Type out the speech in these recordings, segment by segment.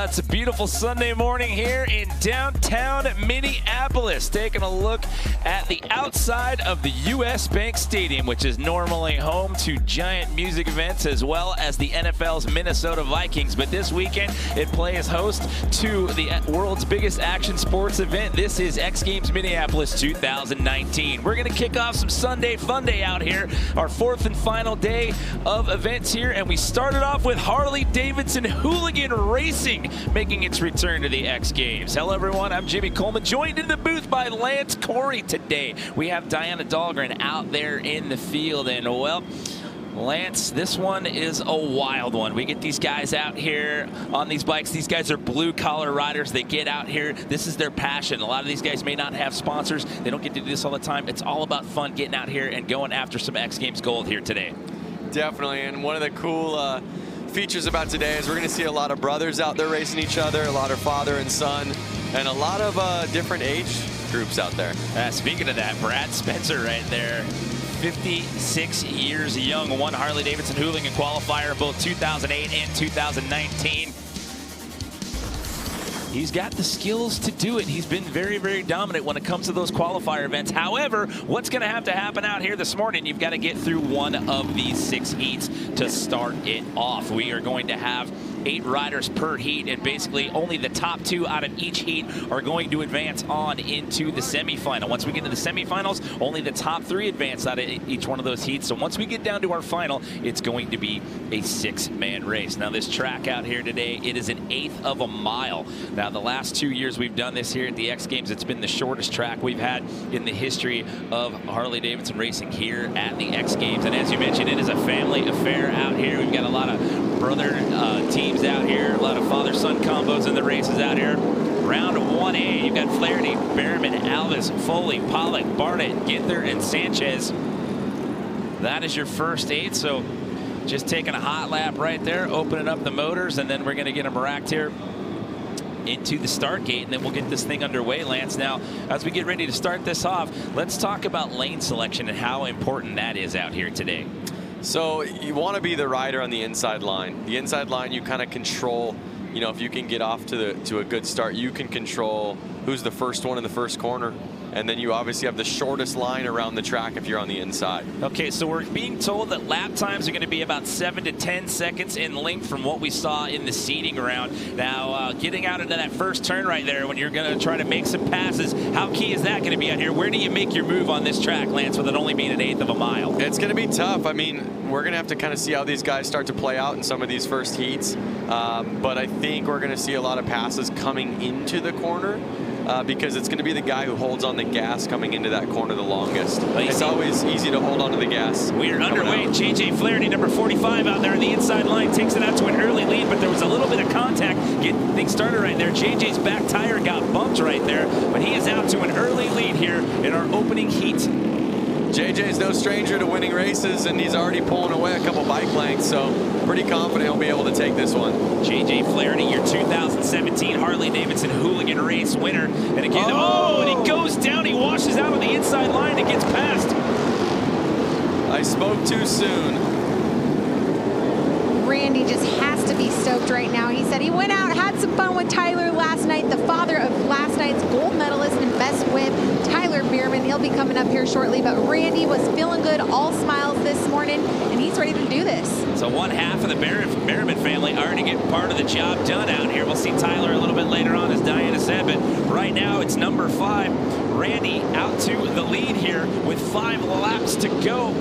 It's a beautiful Sunday morning here in downtown Minneapolis. Taking a look at the outside of the U.S. Bank Stadium, which is normally home to giant music events as well as the NFL's Minnesota Vikings. But this weekend, it plays host to the world's biggest action sports event. This is X Games Minneapolis 2019. We're going to kick off some Sunday fun day out here, our fourth and final day of events here. And we started off with Harley-Davidson Hooligan Racing making its return to the X Games. Hello, everyone. I'm Jimmy Coleman, joined in the booth by Lance Corey today. We have Diana Dahlgren out there in the field. And, well, Lance, this one is a wild one. We get these guys out here on these bikes. These guys are blue-collar riders. They get out here. This is their passion. A lot of these guys may not have sponsors. They don't get to do this all the time. It's all about fun, getting out here and going after some X Games gold here today. Definitely, and one of the cool features about today is we're going to see a lot of brothers out there racing each other, a lot of father and son, and a lot of different age groups out there. Speaking of that, Brad Spencer right there, 56 years young, won Harley-Davidson Hooligan qualifier in both 2008 and 2019. He's got the skills to do it. He's been very, very dominant when it comes to those qualifier events. However, what's going to have to happen out here this morning, you've got to get through one of these 6 heats to start it off. We are going to have 8 riders per heat, and basically only the top 2 out of each heat are going to advance on into the semifinal. Once we get to the semifinals, only the top 3 advance out of each one of those heats. So once we get down to our final, it's going to be a 6-man race. Now, this track out here today, it is an 1/8 of a mile. Now, the last 2 years we've done this here at the X Games, it's been the shortest track we've had in the history of Harley-Davidson racing here at the X Games. And as you mentioned, it is a family affair out here. We've got a lot of brother teams out here, a lot of father-son combos in the races out here. Round 1A, you've got Flaherty, Behrman, Alvis, Foley, Pollock, Barnett, Ginther, and Sanchez. That is your first 8, so just taking a hot lap right there, opening up the motors, and then we're going to get them racked here into the start gate, and then we'll get this thing underway, Lance. Now, as we get ready to start this off, let's talk about lane selection and how important that is out here today. So you want to be the rider on the inside line. The inside line, you kind of control, you know, if you can get off to a good start, you can control who's the first one in the first corner. And then you obviously have the shortest line around the track if you're on the inside. Okay, so we're being told that lap times are going to be about 7 to 10 seconds in length from what we saw in the seeding round. Now, getting out into that first turn right there when you're going to try to make some passes, how key is that going to be out here? Where do you make your move on this track, Lance, with it only being an 1/8 of a mile? It's going to be tough. I mean, we're going to have to kind of see how these guys start to play out in some of these first heats. But I think we're going to see a lot of passes coming into the corner. Because it's going to be the guy who holds on the gas coming into that corner the longest. It's always easy to hold on to the gas. We're underway. J.J. Flaherty, number 45 out there on the inside line, takes it out to an early lead, but there was a little bit of contact getting things started right there. J.J.'s back tire got bumped right there, but he is out to an early lead here in our opening heat. JJ's no stranger to winning races, and he's already pulling away a couple bike lengths, so pretty confident he'll be able to take this one. J.J. Flaherty, your 2017 Harley-Davidson Hooligan race winner. And again, and he goes down. He washes out on the inside line and gets past. I spoke too soon. Randy just has to be stoked right now. He said he went out, had some fun with Tyler last night, the father of last night's gold medalist and best whip, Tyler Behrman. He'll be coming up here shortly, but Randy was feeling good, all smiles this morning, and he's ready to do this. So one half of the Behrman family already getting part of the job done out here. We'll see Tyler a little bit later on, as Diana said, but right now it's number 5. Randy out to the lead here with 5 laps to go.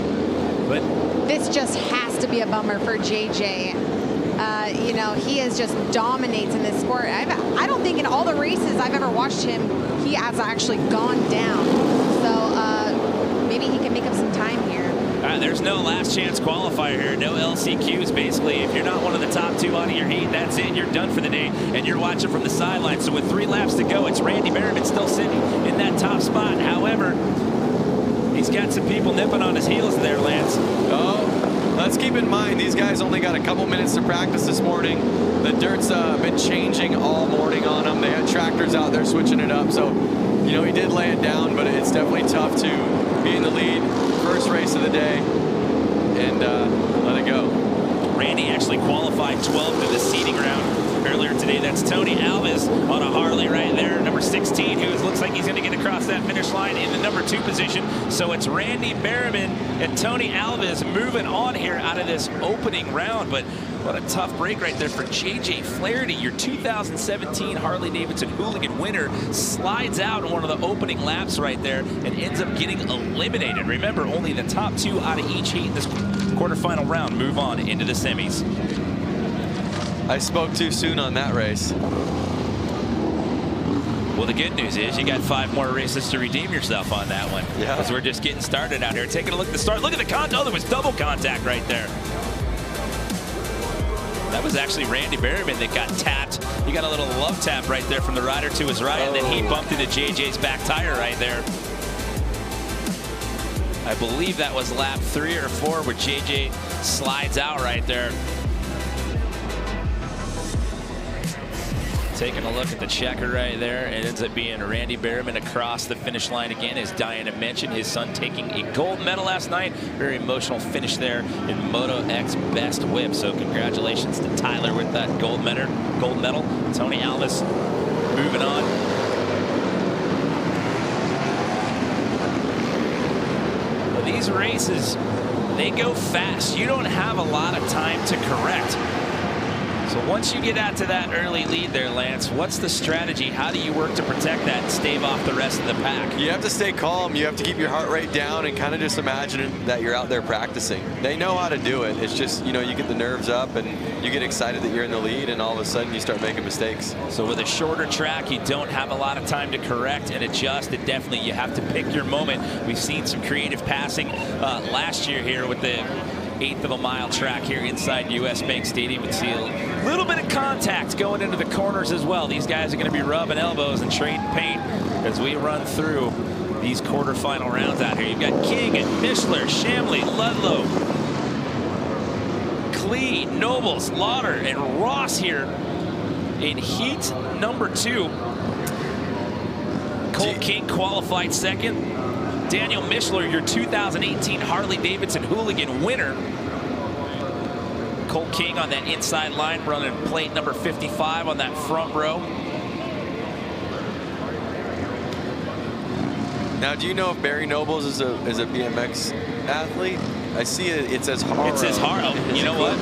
But this just has to be a bummer for JJ. You know, he is just dominates in this sport. I don't think in all the races I've ever watched him, he has actually gone down. So maybe he can make up some time here. There's no last chance qualifier here. No LCQs, basically. If you're not one of the top 2 out of your heat, that's it. You're done for the day, and you're watching from the sideline. So with 3 laps to go, it's Randy Behrman still sitting in that top spot. However, he's got some people nipping on his heels there, Lance. Oh, let's keep in mind, these guys only got a couple minutes to practice this morning. The dirt's been changing all morning on them. They had tractors out there switching it up. So, you know, he did lay it down, but it's definitely tough to be in the lead. First race of the day, and let it go. Randy actually qualified 12th in the seeding round. earlier today. That's Tony Alves on a Harley right there. Number 16, who looks like he's going to get across that finish line in the number 2 position. So it's Randy Berriman and Tony Alves moving on here out of this opening round. But what a tough break right there for J.J. Flaherty. Your 2017 Harley-Davidson Hooligan winner slides out in one of the opening laps right there and ends up getting eliminated. Remember, only the top 2 out of each heat in this quarterfinal round move on into the semis. I spoke too soon on that race. Well, the good news is you got 5 more races to redeem yourself on that one. Yeah. Because we're just getting started out here. Taking a look at the start. Look at the contact. Oh, there was double contact right there. That was actually Randy Berriman that got tapped. He got a little love tap right there from the rider to his right, and then he bumped into JJ's back tire right there. I believe that was lap 3 or 4 where JJ slides out right there. Taking a look at the checker right there, it ends up being Randy Berriman across the finish line again, as Diana mentioned, his son taking a gold medal last night. Very emotional finish there in Moto X Best Whip. So congratulations to Tyler with that gold medal. Tony Alves moving on. Well, these races, they go fast. You don't have a lot of time to correct. So once you get out to that early lead there, Lance, what's the strategy? How do you work to protect that and stave off the rest of the pack? You have to stay calm. You have to keep your heart rate down and kind of just imagine that you're out there practicing. They know how to do it. It's just, you know, you get the nerves up and you get excited that you're in the lead, and all of a sudden you start making mistakes. So with a shorter track, you don't have a lot of time to correct and adjust. And definitely you have to pick your moment. We've seen some creative passing last year here with the 1/8 of a mile track here inside US Bank Stadium. You can see a little bit of contact going into the corners as well. These guys are going to be rubbing elbows and trading paint as we run through these quarterfinal rounds out here. You've got King and Mishler, Shamley, Ludlow, Klee, Nobles, Lauder, and Ross here in heat number 2. Cole King qualified second. Daniel Mishler, your 2018 Harley-Davidson Hooligan winner. Cole King on that inside line, running plate number 55 on that front row. Now, do you know if Barry Nobles is a BMX athlete? I see it says Haro. It says Haro. You know what?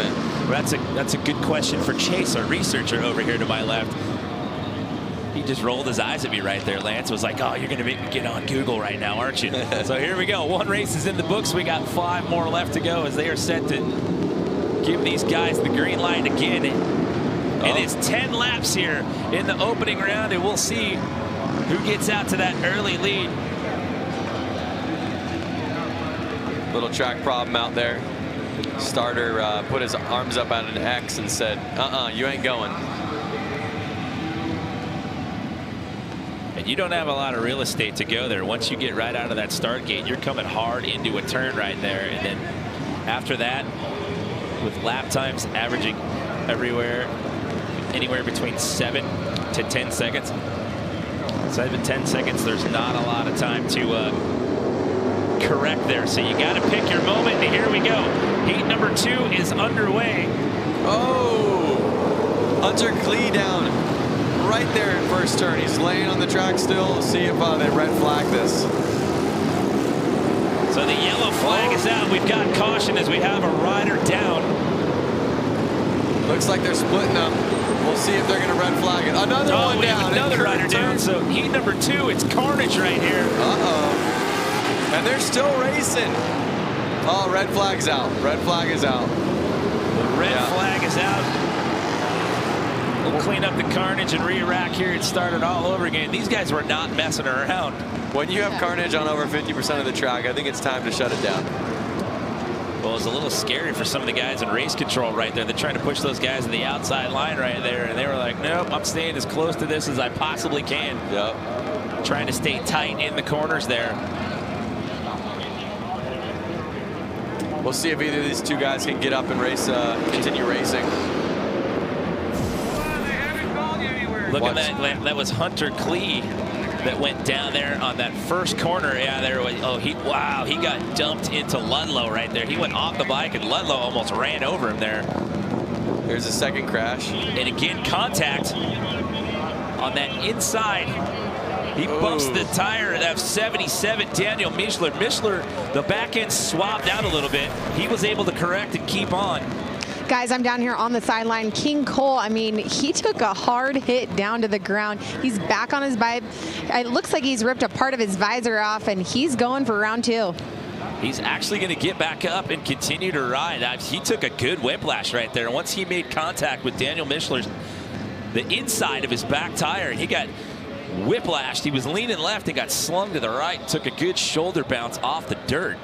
That's a good question for Chase, our researcher over here to my left. He just rolled his eyes at me right there, Lance. Was like, oh, you're going to make me get on Google right now, aren't you? So here we go. 1 race is in the books. We got 5 more left to go as they are set to give these guys the green light again. And it's 10 laps here in the opening round, and we'll see who gets out to that early lead. Little track problem out there. Starter put his arms up at an X and said, you ain't going. You don't have a lot of real estate to go there. Once you get right out of that start gate, you're coming hard into a turn right there. And then after that, with lap times averaging anywhere between 7 to 10 seconds. 7 to 10 seconds, there's not a lot of time to correct there. So you got to pick your moment, and here we go. Heat number 2 is underway. Oh, Hunter Klee down right there in first turn. He's laying on the track still. See if they red flag this. So the yellow flag is out. We've got caution as we have a rider down. Looks like they're splitting them. We'll see if they're going to red flag it. Another one we down. have another rider down. So heat number 2, it's carnage right here. And they're still racing. Oh, red flag's out. Red flag is out. The red flag is out. We'll clean up the carnage and re-rack here and start it all over again. These guys were not messing around. When you have carnage on over 50% of the track, I think it's time to shut it down. Well, it's a little scary for some of the guys in race control right there. They're trying to push those guys to the outside line right there, and they were like, nope, I'm staying as close to this as I possibly can. Yep. Trying to stay tight in the corners there. We'll see if either of these 2 guys can get up and race, continue racing. Look at that. That was Hunter Klee that went down there on that first corner. Yeah, there was. Oh, he got dumped into Ludlow right there. He went off the bike, and Ludlow almost ran over him there. There's a second crash. And again, contact on that inside. He bumps the tire at F77, Daniel Mischler. Mischler, the back end swapped out a little bit. He was able to correct and keep on. Guys, I'm down here on the sideline. King Cole, I mean, he took a hard hit down to the ground. He's back on his bike. It looks like he's ripped a part of his visor off, and he's going for round 2. He's actually going to get back up and continue to ride. He took a good whiplash right there. Once he made contact with Daniel Mischler's, the inside of his back tire, he got whiplashed. He was leaning left and got slung to the right. Took a good shoulder bounce off the dirt.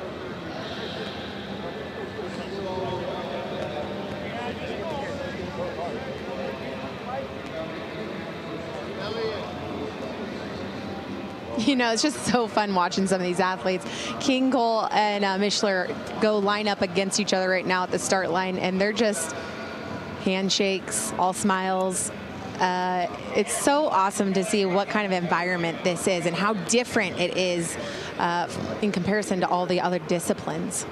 You know, it's just so fun watching some of these athletes. King Cole and Mischler go line up against each other right now at the start line, and they're just handshakes, all smiles. It's so awesome to see what kind of environment this is and how different it is in comparison to all the other disciplines.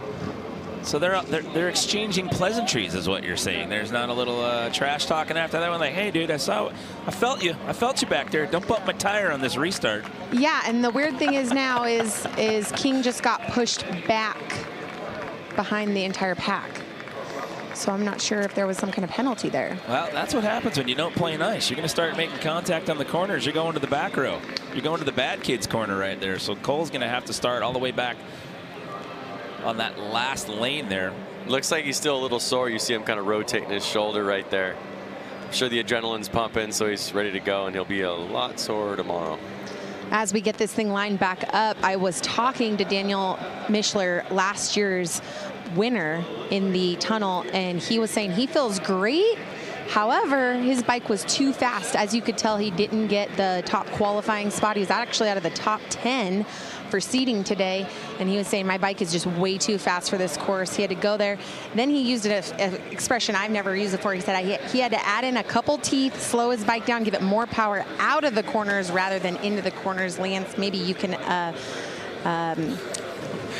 So they're exchanging pleasantries, is what you're saying. There's not a little trash talking after that one, like, hey, dude, I felt you back there. Don't bump my tire on this restart. Yeah, and the weird thing is now is King just got pushed back behind the entire pack. So I'm not sure if there was some kind of penalty there. Well, that's what happens when you don't play nice. You're going to start making contact on the corners. You're going to the back row. You're going to the bad kids corner right there. So Cole's going to have to start all the way back on that last lane there. Looks like he's still a little sore. You see him kind of rotating his shoulder right there. I'm sure the adrenaline's pumping, so he's ready to go, and he'll be a lot sore tomorrow. As we get this thing lined back up, I was talking to Daniel Mischler, last year's winner in the tunnel, and he was saying he feels great. However, his bike was too fast. As you could tell, he didn't get the top qualifying spot. He was actually out of the top 10 for seeding today, and he was saying my bike is just way too fast for this course. He had to go there. Then he used an expression I've never used before. He said he had to add in a couple teeth, slow his bike down, give it more power out of the corners rather than into the corners. Lance, maybe you can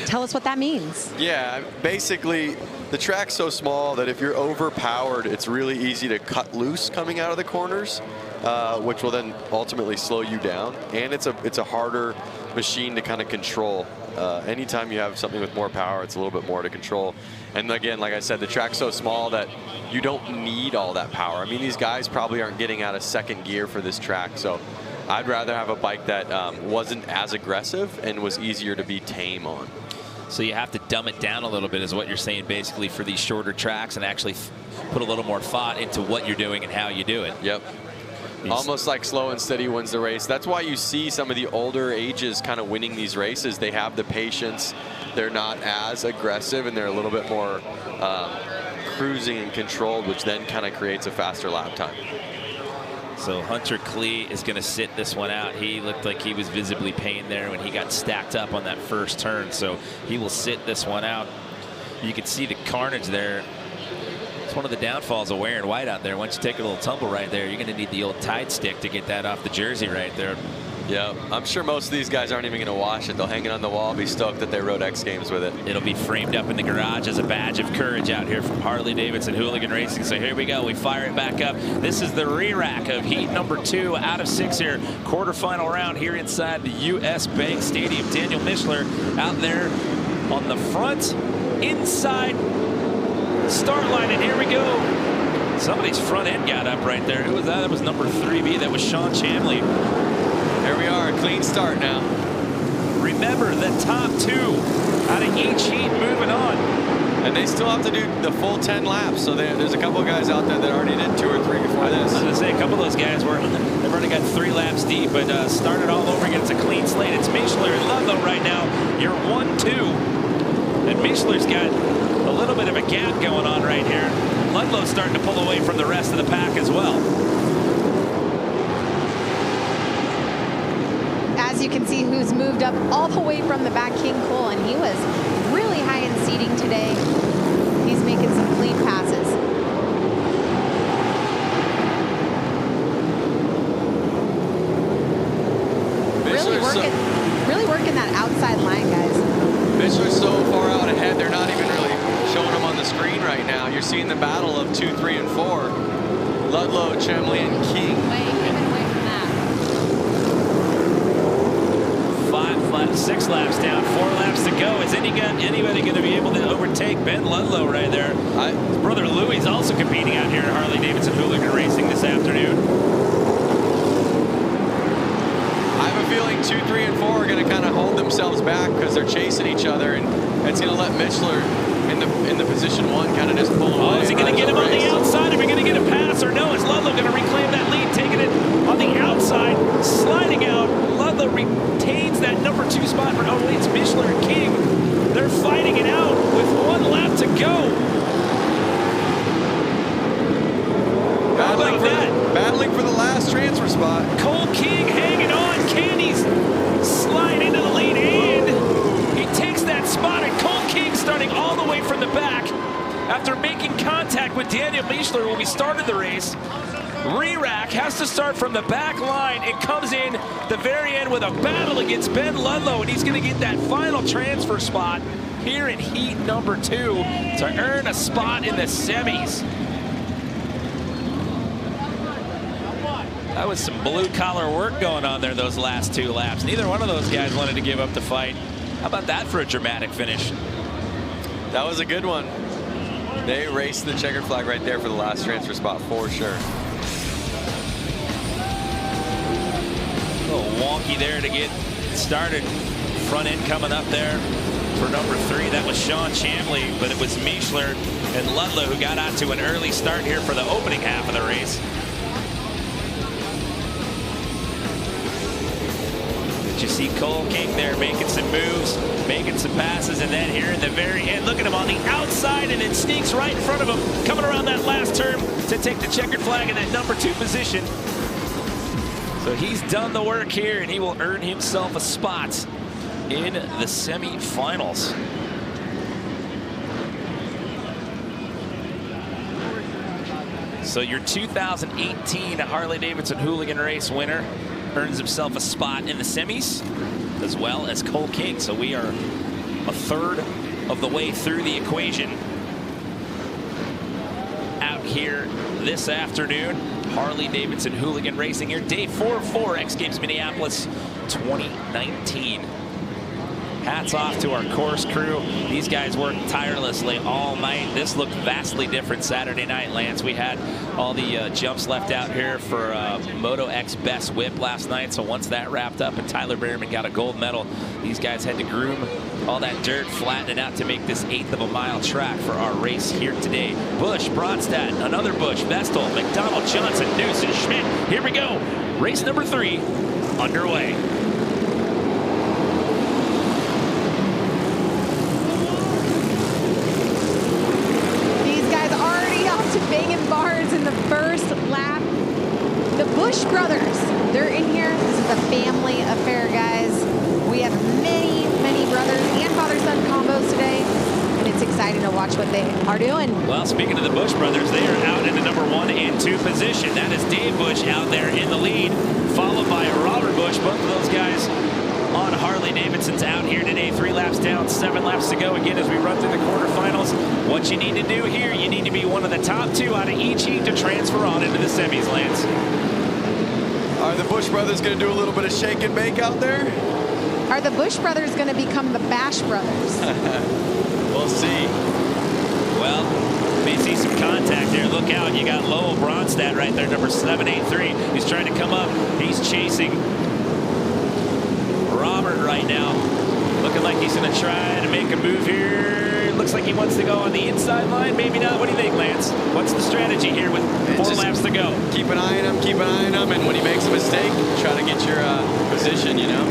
tell us what that means. Yeah, basically the track's so small that if you're overpowered, it's really easy to cut loose coming out of the corners, which will then ultimately slow you down. And it's a harder machine to kind of control. Anytime you have something with more power, it's a little bit more to control. And again, like I said, the track's so small that you don't need all that power. I mean, these guys probably aren't getting out of second gear for this track, so I'd rather have a bike that wasn't as aggressive and was easier to be tame on. So you have to dumb it down a little bit, is what you're saying, basically, for these shorter tracks, and actually put a little more thought into what you're doing and how you do it. Yep. Almost like slow and steady wins the race. That's why you see some of the older ages kind of winning these races. They have the patience. They're not as aggressive, and they're a little bit more cruising and controlled, which then kind of creates a faster lap time. So Hunter Klee is going to sit this one out. He looked like he was visibly pained there when he got stacked up on that first turn. So he will sit this one out. You can see the carnage there. It's one of the downfalls of wearing white out there. Once you take a little tumble right there, you're going to need the old Tide stick to get that off the jersey right there. Yeah, I'm sure most of these guys aren't even going to wash it. They'll hang it on the wall, be stoked that they rode X Games with it. It'll be framed up in the garage as a badge of courage out here from Harley-Davidson Hooligan Racing. So here we go. We fire it back up. This is the re-rack of heat number 2 out of 6 here. Quarterfinal round here inside the U.S. Bank Stadium. Daniel Mischler out there on the front, inside start line, and here we go. Somebody's front end got up right there. Who was that? That was number 3B. That was Sean Chamley. Here we are, a clean start now. Remember, the top 2 out of each heat moving on. And they still have to do the full 10 laps, so there's a couple of guys out there that already did 2 or 3 before this. I was going to say, a couple of those guys they've already got 3 laps deep, but started all over again. It's a clean slate. It's Mischler and Ludlow right now. You're 1-2. And Mischler's got a little bit of a gap going on right here. Ludlow's starting to pull away from the rest of the pack as well. As you can see, who's moved up all the way from the back, King Cole, and he was really high in seating today. He's making some clean passes. Really working that outside line, guys. Mischler's so far out ahead, they're not even really showing him on the screen right now. You're seeing the battle of 2, 3, and 4. Ludlow, Chemley, and King. Six laps down, 4 laps to go. Is anybody going to be able to overtake Ben Ludlow right there? His brother Louis is also competing out here at Harley-Davidson Hooligan Racing this afternoon. I have a feeling 2, 3, and 4 are going to kind of hold themselves back because they're chasing each other, and it's going to let Michler in the position 1 kind of just pull away. Oh, is he going to get him on the outside? Are we going to get a pass or no? Is Ludlow going to reclaim that lead, taking it on the outside, sliding out? Ludlow retains that number 2 spot for, oh wait, it's Michler and King. They're fighting it out with 1 lap to go. Battling for the last transfer spot. Cole King hanging on. Candy's slide into the lead, and he takes that spot, and Cole King starting all the way from the back after making contact with Daniel Michler when we started the race. Re-rack has to start from the back line and comes in the very end with a battle against Ben Ludlow, and he's going to get that final transfer spot here in heat number 2 to earn a spot in the semis. That was some blue-collar work going on there those last 2 laps. Neither one of those guys wanted to give up the fight. How about that for a dramatic finish? That was a good one. They raced the checkered flag right there for the last transfer spot for sure. A little wonky there to get started. Front end coming up there for number 3. That was Sean Chamley, but it was Michler and Ludlow who got out to an early start here for the opening half of the race. You see Cole King there making some moves, making some passes, and then here in the very end, look at him on the outside, and it sneaks right in front of him, coming around that last turn to take the checkered flag in that number 2 position. So he's done the work here, and he will earn himself a spot in the semi-finals. So your 2018 Harley-Davidson Hooligan race winner earns himself a spot in the semis, as well as Cole King. So we are a third of the way through the equation out here this afternoon. Harley-Davidson Hooligan Racing here, day 4 of 4, X Games Minneapolis 2019. Hats off to our course crew. These guys worked tirelessly all night. This looked vastly different Saturday night, Lance. We had all the jumps left out here for Moto X Best Whip last night. So once that wrapped up and Tyler Behrman got a gold medal, these guys had to groom all that dirt, flatten it out to make this 1/8 of a mile track for our race here today. Busch, Bronstadt, another Busch, Vestal, McDonald, Johnson, Noose, and Schmidt. Here we go. Race number 3 underway. Banging bars in the first lap. The Busch brothers, they're in here. This is a family affair, guys. We have many, many brothers and father-son combos today, and it's exciting to watch what they are doing. Well, speaking of the Busch brothers, they are out in the number 1 and 2 position. That is Dave Busch out there in the lead, followed by Robert Busch. Both of those guys on Harley-Davidson's out here today. 3 laps down, 7 laps to go. Again, as we run through the quarterfinals, what you need to do here, you need to be one of the top 2 out of each heat to transfer on into the semis, Lance. Are the Busch brothers going to do a little bit of shake and bake out there? Are the Busch brothers going to become the Bash brothers? We'll see. Well, may see some contact there. Look out, you got Lowell Bronstadt right there, number 783. He's trying to come up. He's chasing Robert right now, looking like he's going to try to make a move here. Looks like he wants to go on the inside line. Maybe not. What do you think, Lance? What's the strategy here with 4 laps to go? Keep an eye on him, keep an eye on him, and when he makes a mistake, try to get your position, you know.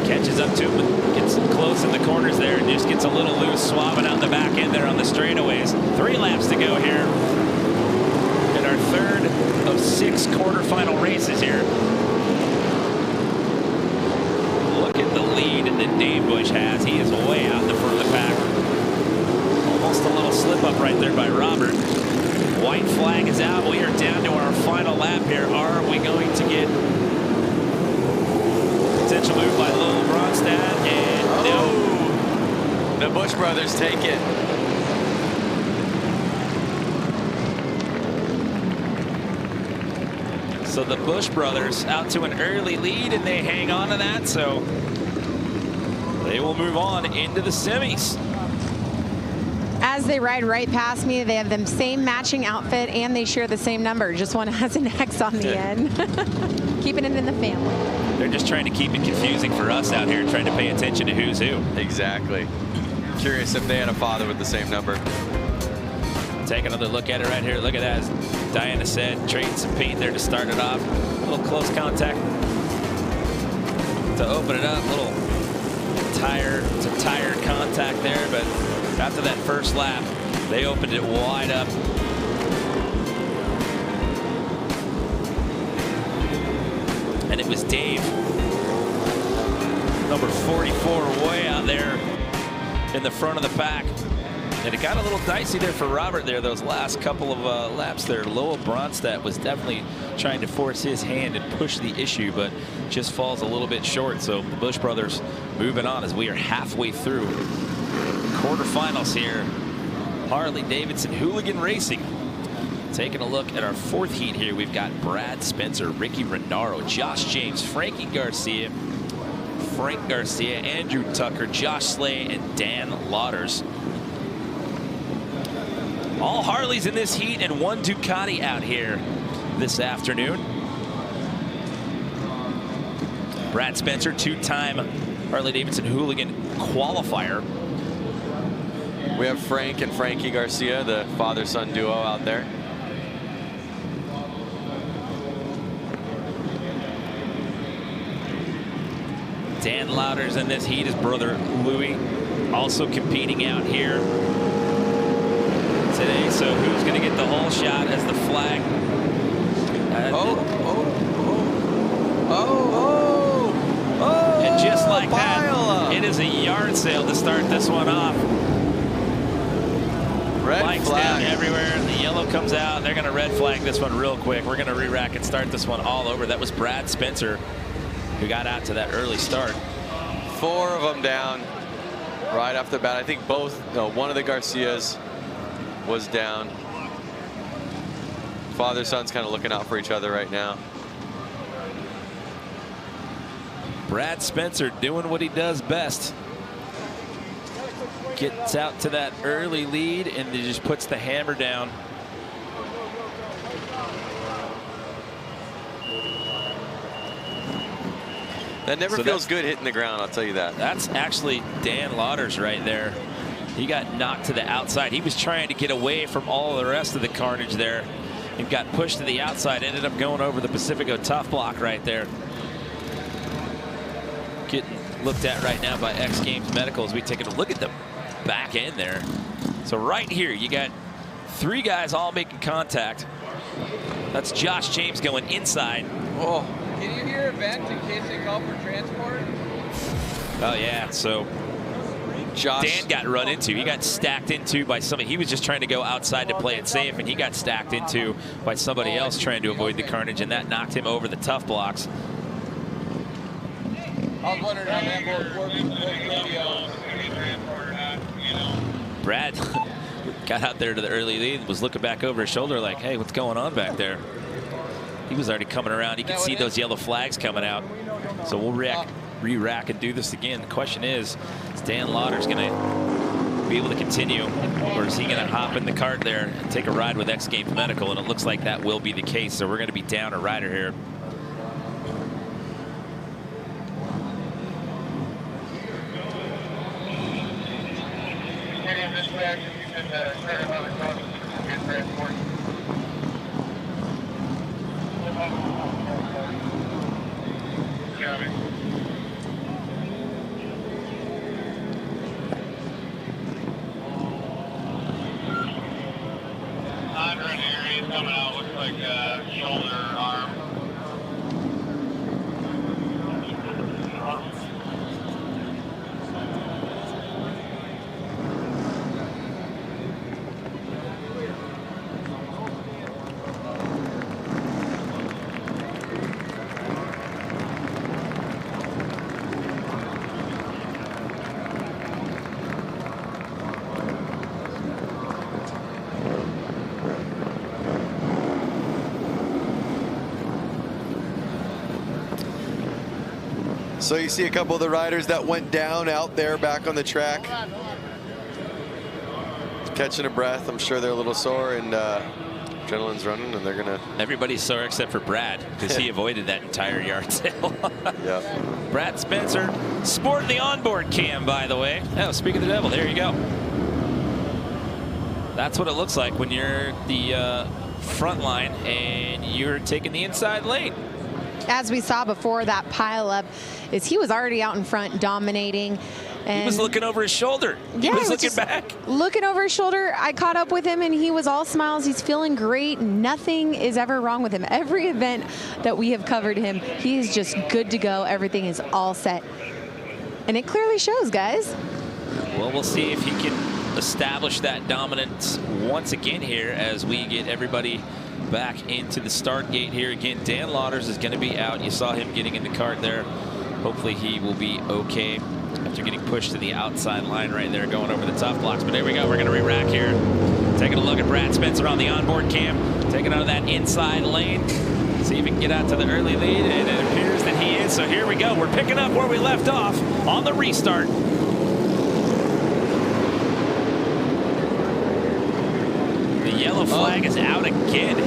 Catches up to him, gets close in the corners there, and just gets a little loose, swabbing out the back end there on the straightaways. 3 laps to go here in our 3rd of 6 quarterfinal races here. Look at the lead that Dave Busch has. He is way out in the front of the pack. Almost a little slip up right there by Robert. White flag is out. We are down to our final lap here. Are we going to get potential move by Lowell Bronstadt? And no. The Busch brothers take it. So the Bush brothers out to an early lead, and they hang on to that. So they will move on into the semis. As they ride right past me, they have the same matching outfit and they share the same number. Just one has an X on the end. Keeping it in the family. They're just trying to keep it confusing for us out here, trying to pay attention to who's who. Exactly. Curious if they had a father with the same number. Take another look at it right here. Look at that. As Diana said, trading some paint there to start it off. A little close contact to open it up. A little tire contact there, but after that first lap, they opened it wide up. And it was Dave, number 44, way out there in the front of the pack. And it got a little dicey there for Robert there, those last couple of laps there. Lowell Bronstadt was definitely trying to force his hand and push the issue, but just falls a little bit short. So the Bush brothers moving on as we are halfway through quarterfinals here. Harley-Davidson Hooligan Racing. Taking a look at our fourth heat here, we've got Brad Spencer, Ricky Renaro, Josh James, Frankie Garcia, Frank Garcia, Andrew Tucker, Josh Slay, and Dan Lauders. All Harleys in this heat and one Ducati out here this afternoon. Brad Spencer, two-time Harley-Davidson Hooligan qualifier. We have Frank and Frankie Garcia, the father-son duo out there. Dan Lauders in this heat, his brother Louis, also competing out here today. So who's going to get the whole shot as the flag? And just like that, it is a yard sale to start this one off. Red Flags flag down everywhere. The yellow comes out. They're going to red flag this one real quick. We're going to re-rack and start this one all over. That was Brad Spencer who got out to that early start. 4 of them down right off the bat. I think one of the Garcias was down. Father-son's kind of looking out for each other right now. Brad Spencer doing what he does best. Gets out to that early lead and he just puts the hammer down. That never feels good hitting the ground, I'll tell you that. That's actually Dan Lauders right there. He got knocked to the outside. He was trying to get away from all the rest of the carnage there and got pushed to the outside. Ended up going over the Pacifico tough block right there. Getting looked at right now by X Games Medical as we take a look at the back end there. So right here, you got 3 guys all making contact. That's Josh James going inside. Oh. Can you hear a vent in case they call for transport? Oh, yeah. So Dan got run into. He got stacked into by somebody. He was just trying to go outside to play it safe, and he got stacked into by somebody else trying to avoid the carnage, and that knocked him over the tough blocks. I was wondering how that both works with radio. Brad got out there to the early lead, was looking back over his shoulder like, hey, what's going on back there? He was already coming around. You can see those yellow flags coming out. So we'll re-rack and do this again. The question is Dan Lauders going to be able to continue, or is he going to hop in the cart there and take a ride with X Games Medical? And it looks like that will be the case. So we're going to be down a rider here. Coming out, looks like shoulder, arm. So you see a couple of the riders that went down out there back on the track. Catching a breath. I'm sure they're a little sore, and adrenaline's running, and they're gonna. Everybody's sore except for Brad, because he avoided that entire yard sale. Yeah. Brad Spencer sporting the onboard cam, by the way. Oh, speak of the devil, there you go. That's what it looks like when you're the front line and you're taking the inside lane. As we saw before that pileup, is he was already out in front dominating. And he was looking over his shoulder. He was looking back. Looking over his shoulder. I caught up with him, and he was all smiles. He's feeling great. Nothing is ever wrong with him. Every event that we have covered him, he is just good to go. Everything is all set. And it clearly shows, guys. Well, we'll see if he can establish that dominance once again here as we get everybody back into the start gate here. Again, Dan Lauders is going to be out. You saw him getting in the cart there. Hopefully he will be okay after getting pushed to the outside line right there, going over the tough blocks. But there we go. We're going to re-rack here. Taking a look at Brad Spencer on the onboard cam. Taking out of that inside lane. See if he can get out to the early lead. And it appears that he is. So here we go. We're picking up where we left off on the restart. The yellow flag is out again.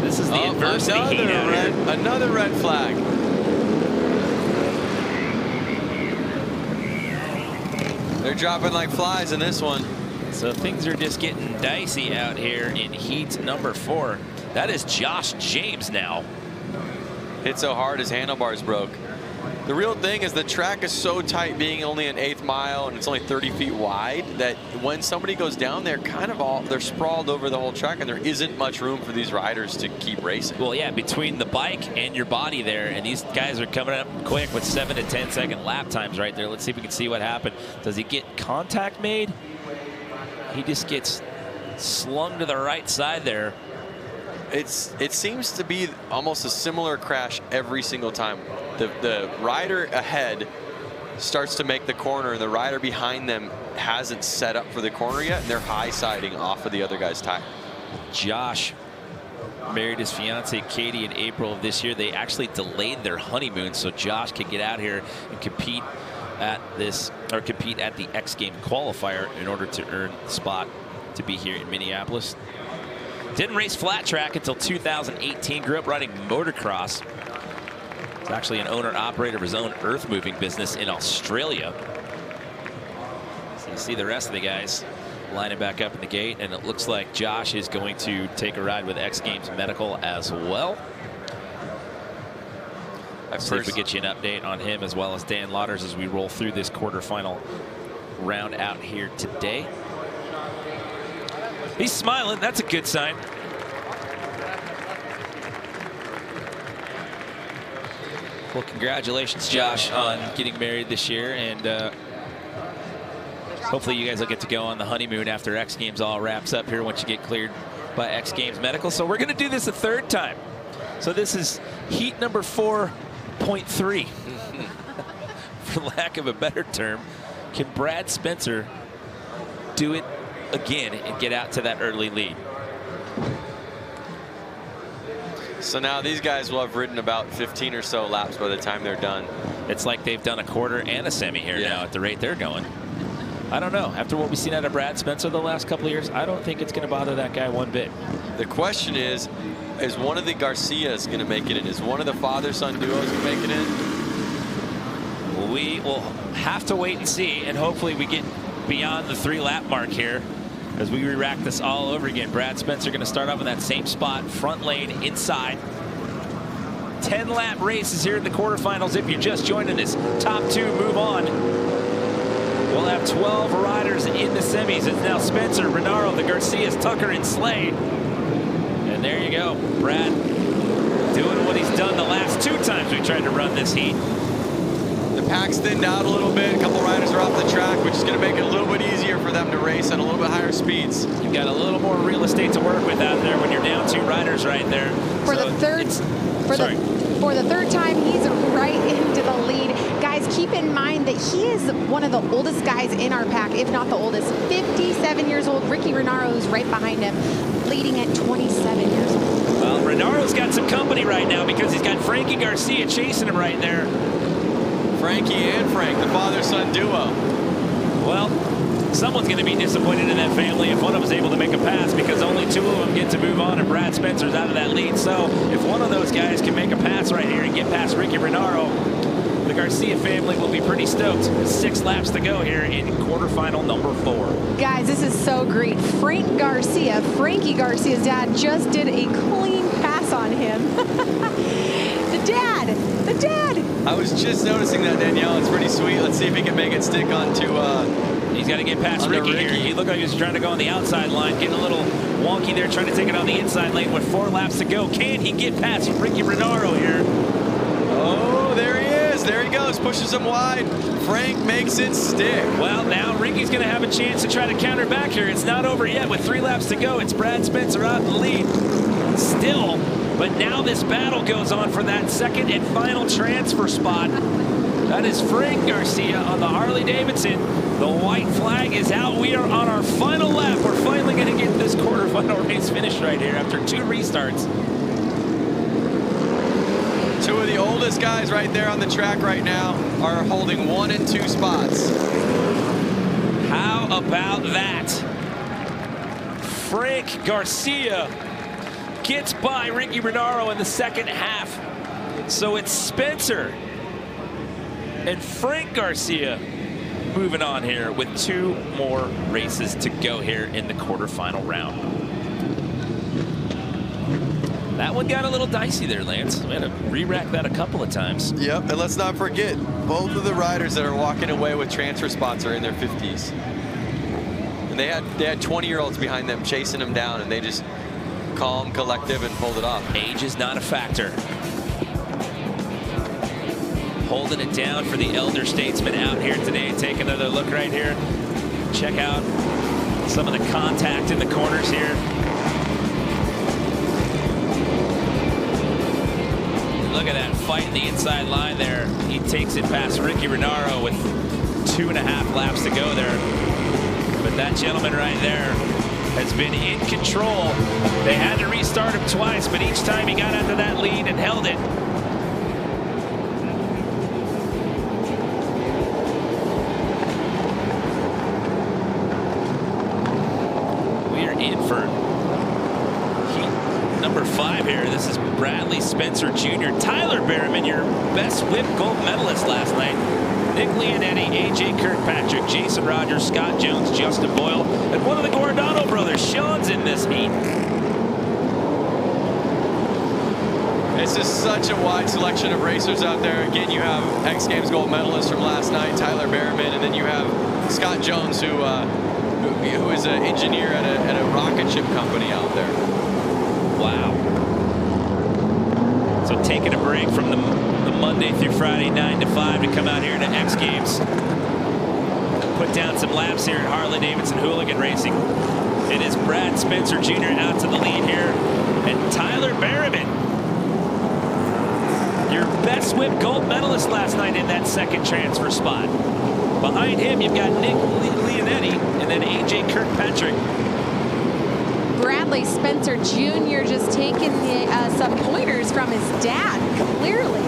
This is the adversity heat out here. Another red flag. They're dropping like flies in this one. So things are just getting dicey out here in heat number 4. That is Josh James now. Hit so hard his handlebars broke. The real thing is the track is so tight, being only an 1/8 mile and it's only 30 feet wide, that when somebody goes down there, they're sprawled over the whole track, and there isn't much room for these riders to keep racing. Well, yeah, between the bike and your body there, and these guys are coming up quick with 7 to 10 second lap times right there. Let's see if we can see what happened. Does he get contact made? He just gets slung to the right side there. It seems to be almost a similar crash every single time. The rider ahead starts to make the corner, and the rider behind them hasn't set up for the corner yet, and they're high-siding off of the other guy's tire. Josh married his fiancee Katie in April of this year. They actually delayed their honeymoon so Josh could get out here and compete at the X Game qualifier in order to earn the spot to be here in Minneapolis. Didn't race flat track until 2018. Grew up riding motocross. He's actually an owner-operator of his own earth-moving business in Australia. So you see the rest of the guys lining back up in the gate, and it looks like Josh is going to take a ride with X Games Medical as well. Let's see if we get you an update on him as well as Dan Lauders as we roll through this quarterfinal round out here today. He's smiling. That's a good sign. Well, congratulations, Josh, on getting married this year, and hopefully you guys will get to go on the honeymoon after X Games all wraps up here once you get cleared by X Games Medical. So we're going to do this a third time. So this is heat number 4.3, for lack of a better term. Can Brad Spencer do it again and get out to that early lead? So now these guys will have ridden about 15 or so laps by the time they're done. It's like they've done a quarter and a semi here now at the rate they're going. I don't know. After what we've seen out of Brad Spencer the last couple of years, I don't think it's going to bother that guy one bit. The question is one of the Garcias going to make it in? Is one of the father-son duos going to make it in? We will have to wait and see, and hopefully we get beyond the 3-lap mark here as we re-rack this all over again. Brad Spencer going to start off in that same spot, front lane, inside. 10-lap races here in the quarterfinals. If you're just joining us, top 2 move on. We'll have 12 riders in the semis. It's now Spencer, Renaro, the Garcias, Tucker, and Slade. And there you go. Brad doing what he's done the last 2 times we tried to run this heat. The pack's thinned out a little bit. A couple riders are off the track, which is going to make it a little bit easier for them to race at a little bit higher speeds. You've got a little more real estate to work with out there when you're down 2 riders right there. For the third time, he's right into the lead. Guys, keep keep in mind that he is one of the oldest guys in our pack, if not the oldest. 57 years old. Ricky Renaro is right behind him, leading at 27 years old. Well, Renaro's got some company right now because he's got Frankie Garcia chasing him right there. Frankie and Frank, the father-son duo. Well, someone's going to be disappointed in that family if one of them is able to make a pass, because only 2 of them get to move on, and Brad Spencer's out of that lead. So if one of those guys can make a pass right here and get past Ricky Renaro, the Garcia family will be pretty stoked. 6 laps to go here in quarterfinal number 4. Guys, this is so great. Frank Garcia, Frankie Garcia's dad, just did a clean pass on him. The dad. I was just noticing that, Danielle. It's pretty sweet. Let's see if he can make it stick onto. He's got to get past Ricky here. He looked like he was trying to go on the outside line, getting a little wonky there, trying to take it on the inside lane with 4 laps to go. Can he get past Ricky Renaro here? Oh, there he is. There he goes. Pushes him wide. Frank makes it stick. Well, now Ricky's going to have a chance to try to counter back here. It's not over yet with 3 laps to go. It's Brad Spencer out in the lead still. But now this battle goes on for that second and final transfer spot. That is Frank Garcia on the Harley-Davidson. The white flag is out. We are on our final lap. We're finally going to get this quarterfinal race finished right here after 2 restarts. 2 of the oldest guys right there on the track right now are holding 1 and 2 spots. How about that? Frank Garcia gets by Ricky Renaro in the second half. So it's Spencer and Frank Garcia moving on here with 2 more races to go here in the quarterfinal round. That one got a little dicey there, Lance. We had to re-rack that a couple of times. Yep, and let's not forget, both of the riders that are walking away with transfer spots are in their 50s. And they had 20-year-olds behind them chasing them down, and they just calm, collective, and pulled it off. Age is not a factor. Holding it down for the elder statesman out here today. Take another look right here. Check out some of the contact in the corners here. Look at that fight in the inside line there. He takes it past Ricky Renaro with 2.5 laps to go there. But that gentleman right there has been in control. They had to restart him twice, but each time he got out that lead and held it. We are in for heat number 5 here. This is Bradley Spencer Jr. Tyler Berryman, your best whip gold medalist last night. Nick Leonetti, A.J. Kirkpatrick, Jason Rogers, Scott Jones, Justin Boyle, and one of the Guardano brothers, Sean's in this heat. It's just such a wide selection of racers out there. Again, you have X Games gold medalist from last night, Tyler Berryman, and then you have Scott Jones, who is an engineer at a rocket ship company out there. Wow. So taking a break from the Monday through Friday 9 to 5 to come out here to X Games. Put down some laps here at Harley-Davidson Hooligan Racing. It is Brad Spencer Jr. out to the lead here. And Tyler Berryman, your best whip gold medalist last night in that second transfer spot. Behind him, you've got Nick Leonetti and then A.J. Kirkpatrick. Bradley Spencer Jr. just taking some pointers from his dad, clearly.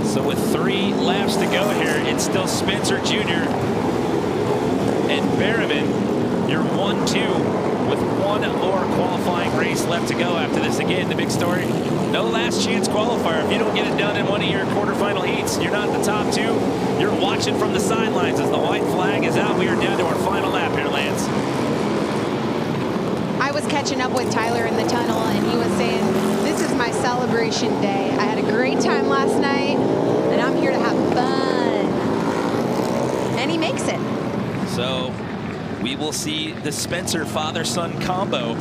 So with 3 laps to go here, it's still Spencer Jr. and Berryman. You're 1-2 with 1 more qualifying race left to go after this. Again, the big story, no last chance qualifier. If you don't get it done in one of your quarterfinal heats, you're not in the top 2. You're watching from the sidelines as the white flag is out. We are down to our final lap here, Lance. I was catching up with Tyler in the tunnel, and he was saying, this is my celebration day. I had a great time last night, and I'm here to have fun. And he makes it. So we will see the Spencer father-son combo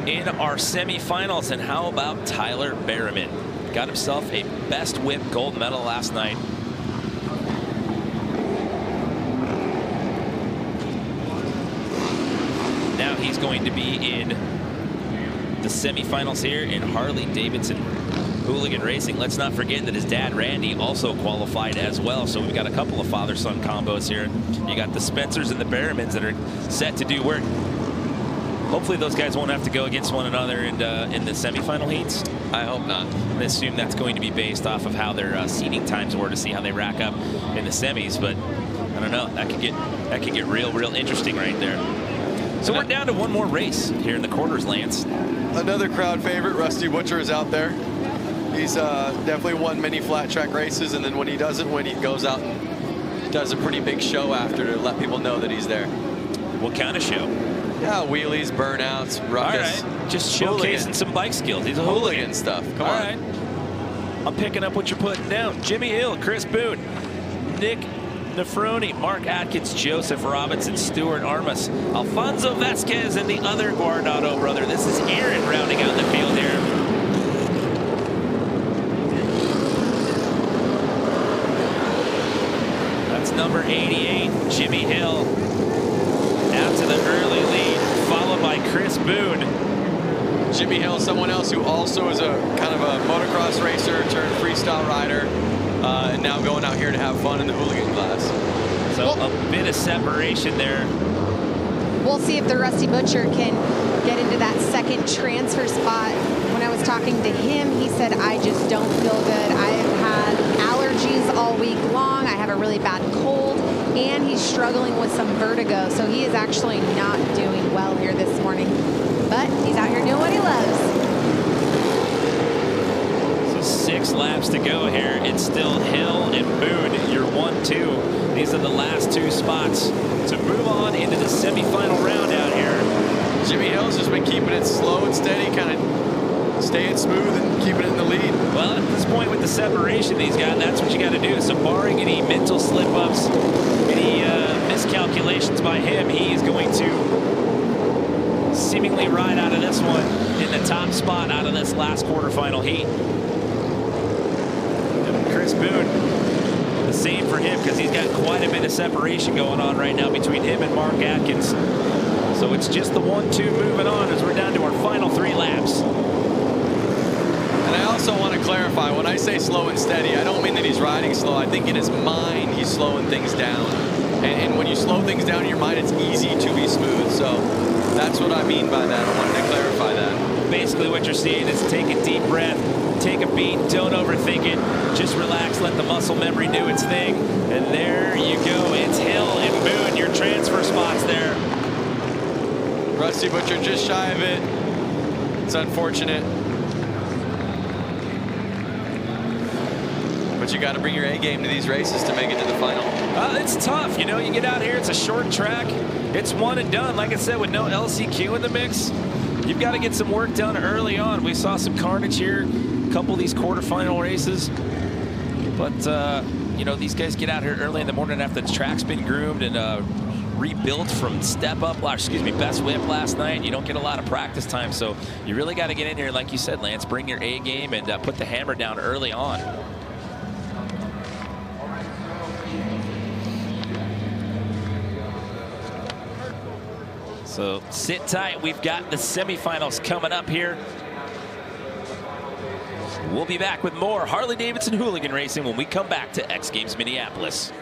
in our semifinals. And how about Tyler Berryman? Got himself a best whip gold medal last night. Now he's going to be in the semifinals here in Harley-Davidson Hooligan Racing. Let's not forget that his dad, Randy, also qualified as well. So we've got a couple of father-son combos here. You got the Spencers and the Berrimans that are set to do work. Hopefully those guys won't have to go against one another in the semifinal heats. I hope not. I assume that's going to be based off of how their seeding times were to see how they rack up in the semis. But I don't know. That could get real interesting right there. So we're down to one more race here in the quarters, Lance. Another crowd favorite, Rusty Butcher, is out there. He's definitely won many flat track races, and then when he doesn't win, he goes out and does a pretty big show after to let people know that he's there. What kind of show? Yeah, wheelies, burnouts, ruckus. All right, just showcasing some bike skills. He's a hooligan stuff. Come on. All right. I'm picking up what you're putting down. Jimmy Hill, Chris Boone, Nick Nefroni, Mark Atkins, Joseph Robinson, Stuart Armas, Alfonso Vasquez, and the other Guardado brother. This is Aaron rounding out the field here. That's number 88, Jimmy Hill. Out to the early lead, followed by Chris Boone. Jimmy Hill, someone else who also is a kind of a motocross racer turned freestyle rider, and now going out here to have fun in the hooligan class. So a bit of separation there. We'll see if the Rusty Butcher can get into that second transfer spot. When I was talking to him, he said, I just don't feel good. I have had allergies all week long. I have a really bad cold, and he's struggling with some vertigo. So he is actually not doing well here this morning. But he's out here doing what he loves. So 6 laps to go here. It's still Hill and Boone, your 1-2. These are the last 2 spots to move on into the semifinal round out here. Jimmy Hill's just been keeping it slow and steady, kind of staying smooth and keeping it in the lead. Well, at this point with the separation he's got, that's what you got to do. So barring any mental slip-ups, any miscalculations by him, he's going to seemingly ride out of this one in the top spot out of this last quarterfinal heat. And Chris Boone, the same for him, because he's got quite a bit of separation going on right now between him and Mark Atkins. So it's just the 1-2 moving on as we're down to our final 3 laps. And I also want to clarify, when I say slow and steady, I don't mean that he's riding slow. I think in his mind, he's slowing things down. And when you slow things down in your mind, it's easy to be smooth. So that's what I mean by that. I wanted to clarify that. Basically what you're seeing is take a deep breath, take a beat, don't overthink it, just relax, let the muscle memory do its thing, and there you go. It's Hill and Boone, your transfer spots there. Rusty Butcher just shy of it. It's unfortunate. But you got to bring your A game to these races to make it to the final. It's tough, you know, you get out here, it's a short track, it's one and done. Like I said, with no LCQ in the mix, you've got to get some work done early on. We saw some carnage here, a couple of these quarterfinal races. But, you know, these guys get out here early in the morning after the track's been groomed and rebuilt from best whip last night. You don't get a lot of practice time, so you really got to get in here, like you said, Lance, bring your A game and put the hammer down early on. So sit tight. We've got the semifinals coming up here. We'll be back with more Harley-Davidson Hooligan Racing when we come back to X Games Minneapolis.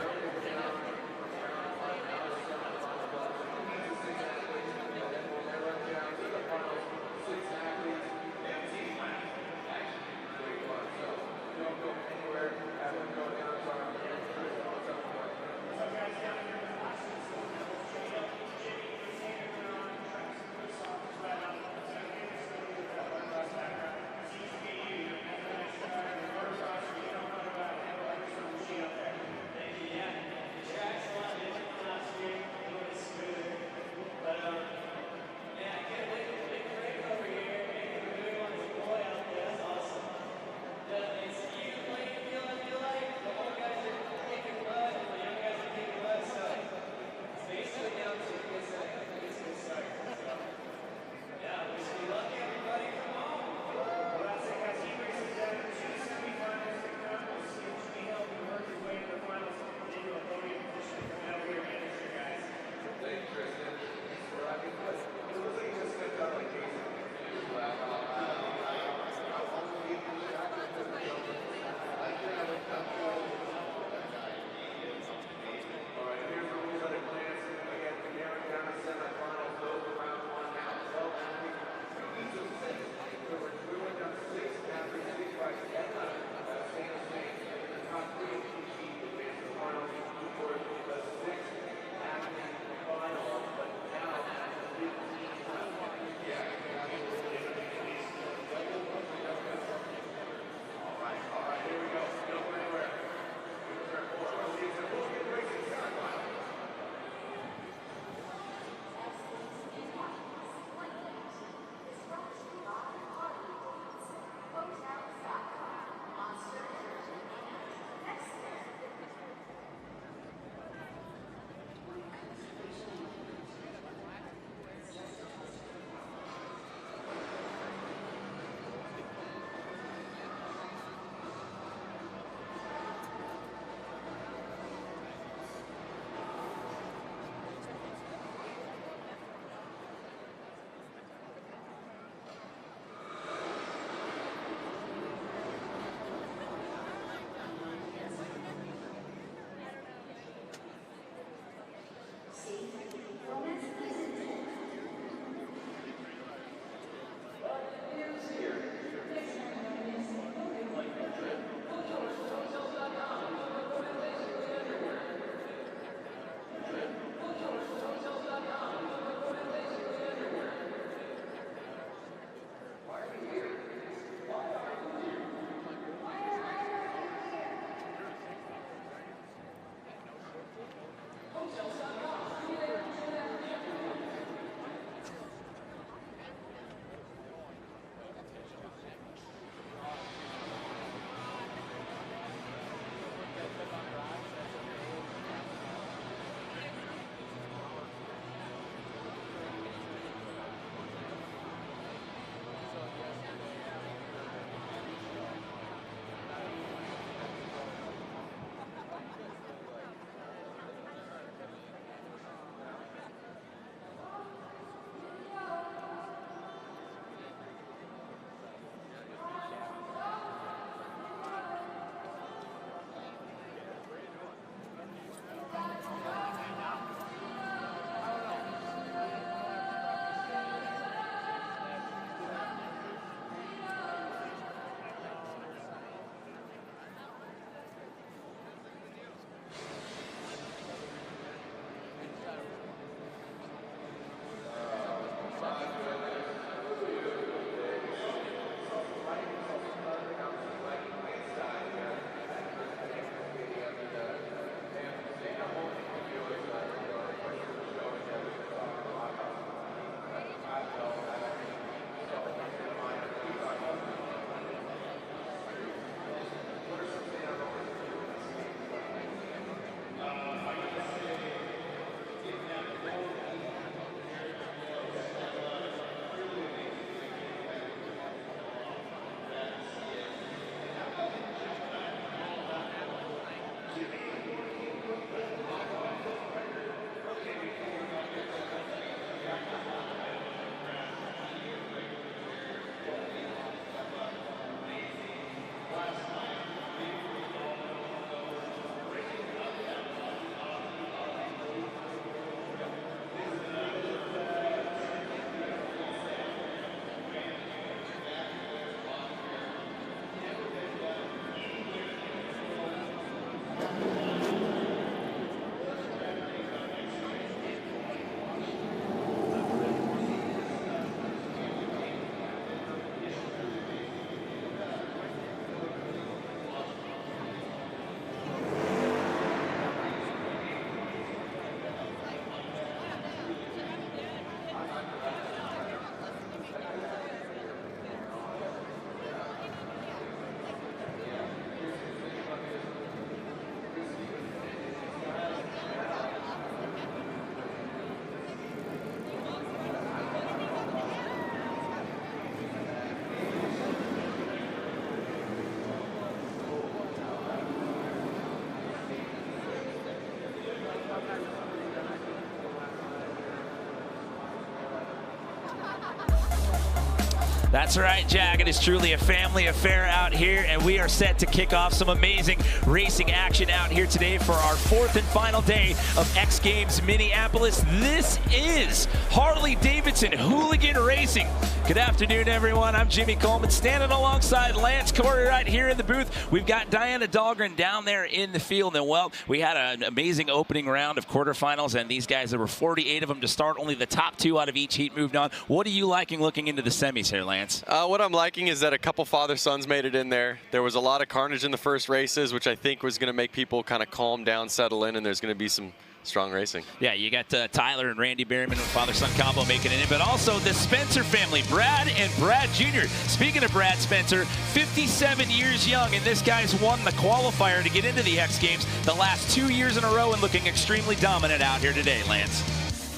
That's right, Jack. It is truly a family affair out here, and we are set to kick off some amazing racing action out here today for our 4th and final day of X Games Minneapolis. This is Harley-Davidson Hooligan Racing. Good afternoon, everyone. I'm Jimmy Coleman, standing alongside Lance Corey right here in the booth. We've got Diana Dahlgren down there in the field, and well, we had an amazing opening round of quarterfinals, and these guys, there were 48 of them to start. Only the top 2 out of each heat moved on. What are you liking looking into the semis here, Lance? What I'm liking is that a couple father-sons made it in there. There was a lot of carnage in the first races, which I think was going to make people kind of calm down, settle in, and there's going to be some strong racing. Yeah, you got Tyler and Randy Berryman with father-son combo making it in, but also the Spencer family, Brad and Brad Jr. Speaking of Brad Spencer, 57 years young, and this guy's won the qualifier to get into the X Games the last 2 years in a row and looking extremely dominant out here today, Lance.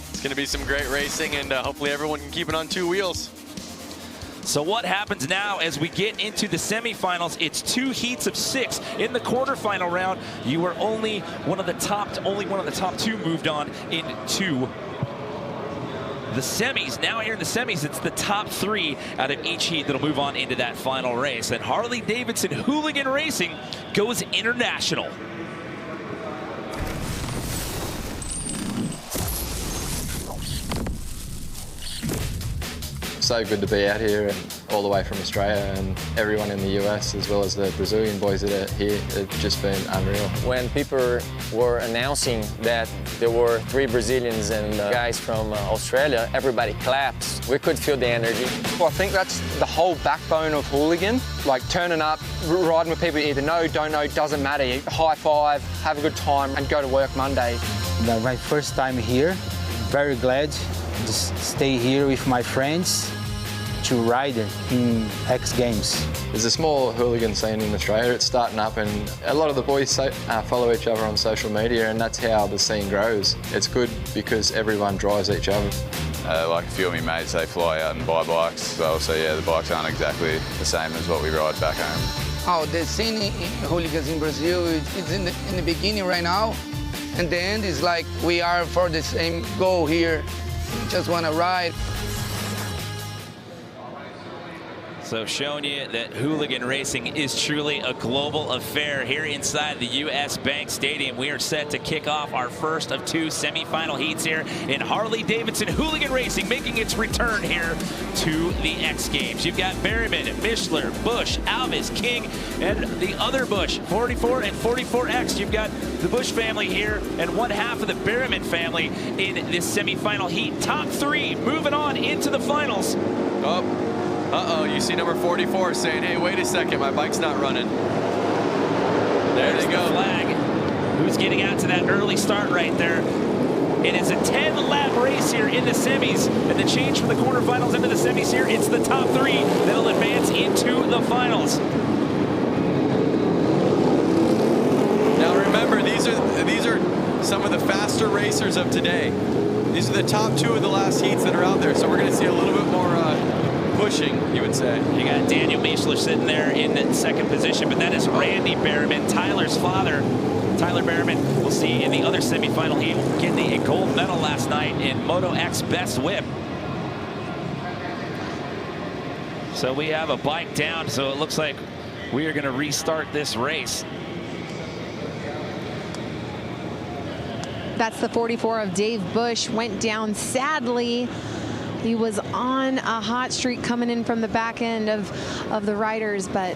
It's going to be some great racing, and hopefully everyone can keep it on 2 wheels. So what happens now as we get into the semifinals? It's 2 heats of 6. In the quarterfinal round, you were only one of the top 2 moved on into the semis. Now here in the semis, it's the top 3 out of each heat that'll move on into that final race. And Harley-Davidson Hooligan Racing goes international. So good to be out here and all the way from Australia, and everyone in the US as well as the Brazilian boys that are here. It's just been unreal. When people were announcing that there were 3 Brazilians and guys from Australia, everybody clapped. We could feel the energy. Well, I think that's the whole backbone of Hooligan, like turning up, riding with people you either know, don't know, doesn't matter. You high five, have a good time and go to work Monday. My first time here, very glad to stay here with my friends to ride in X Games. There's a small hooligan scene in Australia. It's starting up, and a lot of the boys follow each other on social media, and that's how the scene grows. It's good because everyone drives each other. Like a few of my mates, they fly out and buy bikes as well, so yeah, the bikes aren't exactly the same as what we ride back home. Oh, the scene in hooligans in Brazil, it's in the beginning right now, and the end is like we are for the same goal here. We just want to ride. So showing you that hooligan racing is truly a global affair here inside the US Bank Stadium. We are set to kick off our first of 2 semifinal heats here in Harley-Davidson Hooligan Racing, making its return here to the X Games. You've got Berryman, Mishler, Bush, Alves, King, and the other Bush, 44 and 44X. You've got the Bush family here and one half of the Berryman family in this semifinal heat. Top 3 moving on into the finals. Uh-oh, you see number 44 saying, hey, wait a second, my bike's not running. There's the flag. Who's getting out to that early start right there. It is a 10-lap race here in the semis, and the change from the quarterfinals into the semis here, it's the top 3 that'll advance into the finals. Now remember, these are some of the faster racers of today. These are the top 2 of the last heats that are out there, so we're going to see a little bit more pushing, you would say. You got Daniel Mishler sitting there in the 2nd position, but that is Randy Berryman, Tyler's father. Tyler Berryman, we'll see in the other semifinal heat, getting a gold medal last night in Moto X Best Whip. So we have a bike down, so it looks like we are going to restart this race. That's the 44 of Dave Bush, went down sadly. He was on a hot streak coming in from the back end of the riders, but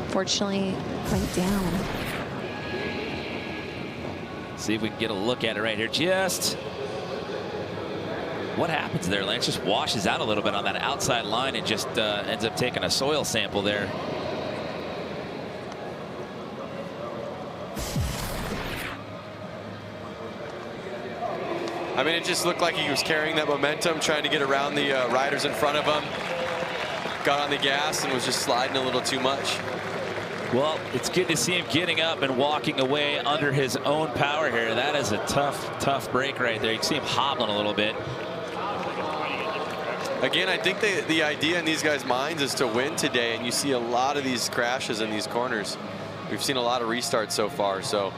fortunately went down. See if we can get a look at it right here. Just what happens there, Lance? Just washes out a little bit on that outside line and just ends up taking a soil sample there. I mean, it just looked like he was carrying that momentum, trying to get around the riders in front of him. Got on the gas and was just sliding a little too much. Well, it's good to see him getting up and walking away under his own power here. That is a tough break right there. You can see him hobbling a little bit. Again, I think the idea in these guys' minds is to win today, and you see a lot of these crashes in these corners. We've seen a lot of restarts so far, so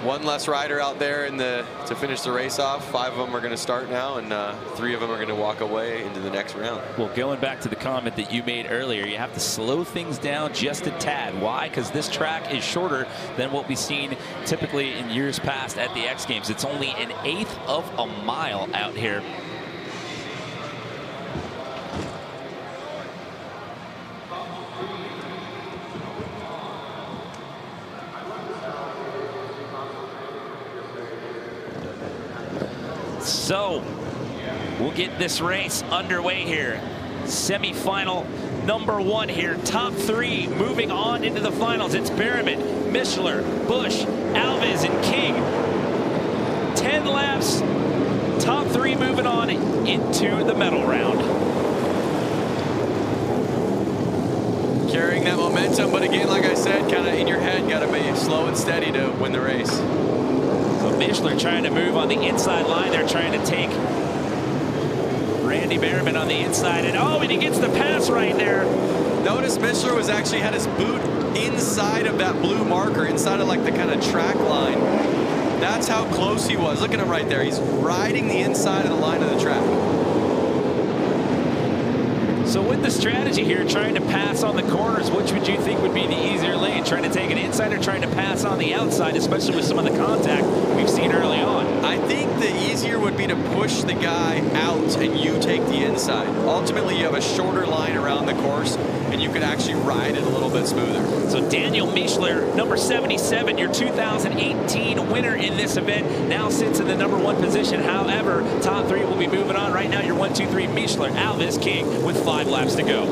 one less rider out there to finish the race off. 5 of them are going to start now, and 3 of them are going to walk away into the next round. Well, going back to the comment that you made earlier, you have to slow things down just a tad. Why? Because this track is shorter than what we've seen typically in years past at the X Games. It's only 1/8 of a mile out here. So we'll get this race underway here. Semi-final number 1 here. Top 3 moving on into the finals. It's Berriman, Mishler, Busch, Alves, and King. 10 laps. Top 3 moving on into the medal round. Carrying that momentum, but again, like I said, kind of in your head, got to be slow and steady to win the race. So Mishler trying to move on the inside line. They're trying to take Randy Berriman on the inside. And he gets the pass right there. Notice Mishler was actually had his boot inside of that blue marker, inside of like the kind of track line. That's how close he was. Look at him right there. He's riding the inside of the line of the track. So with the strategy here, trying to pass on the corners, which would you think would be the easier lane? Trying to take it inside or trying to pass on the outside, especially with some of the contact we've seen early on? I think the easier would be to push the guy out and you take the inside. Ultimately, you have a shorter line around the course and you could actually ride it a little bit smoother. So Daniel Mishler, number 77, your 2018 winner in this event, now sits in the number 1 position. However, top 3 will be moving on. Right now, you're 1, 2, 3, Mishler, Alves, King with 5 laps to go.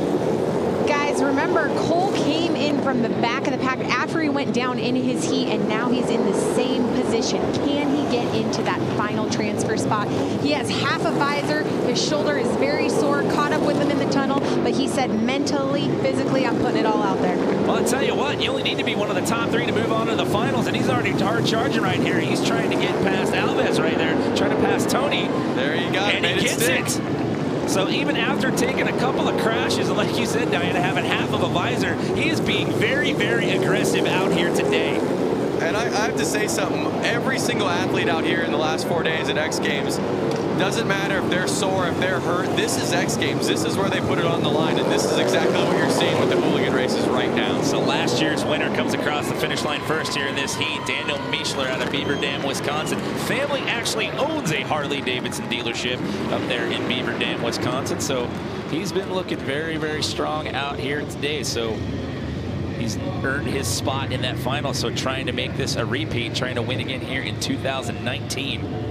Guys, remember, Cole came in from the back of the pack after he went down in his heat, and now he's in the same position. Can he get into that final transfer spot? He has half a visor. His shoulder is very sore, caught up with him in the tunnel, but he said mentally, physically, I'm putting it all out there. Well, I'll tell you what, you only need to be one of the top 3 to move on to the finals, and he's already hard charging right here. He's trying to get past Alves right there, trying to pass Tony. There you go, and he gets it. So even after taking a couple of crashes, and like you said, Diana, having half of a visor, he is being very, very aggressive out here today. And I have to say something. Every single athlete out here in the last 4 days at X Games, doesn't matter if they're sore, if they're hurt, this is X Games. This is where they put it on the line, and this is exactly what you're seeing with the hooligan races right now. So last year's winner comes across the finish line first here in this heat. Daniel Mishler out of Beaver Dam, Wisconsin. Family actually owns a Harley-Davidson dealership up there in Beaver Dam, Wisconsin. So he's been looking very, very strong out here today. So he's earned his spot in that final. So trying to make this a repeat, trying to win again here in 2019.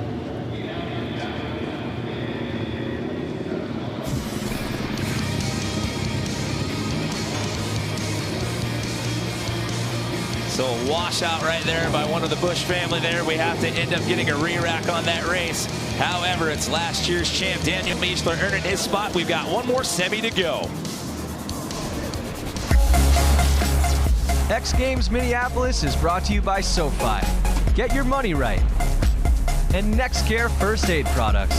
So a washout right there by one of the Busch family there. We have to end up getting a re-rack on that race. However, it's last year's champ, Daniel Mishler, earning his spot. We've got one more semi to go. X Games Minneapolis is brought to you by SoFi. Get your money right. And NextCare First Aid Products.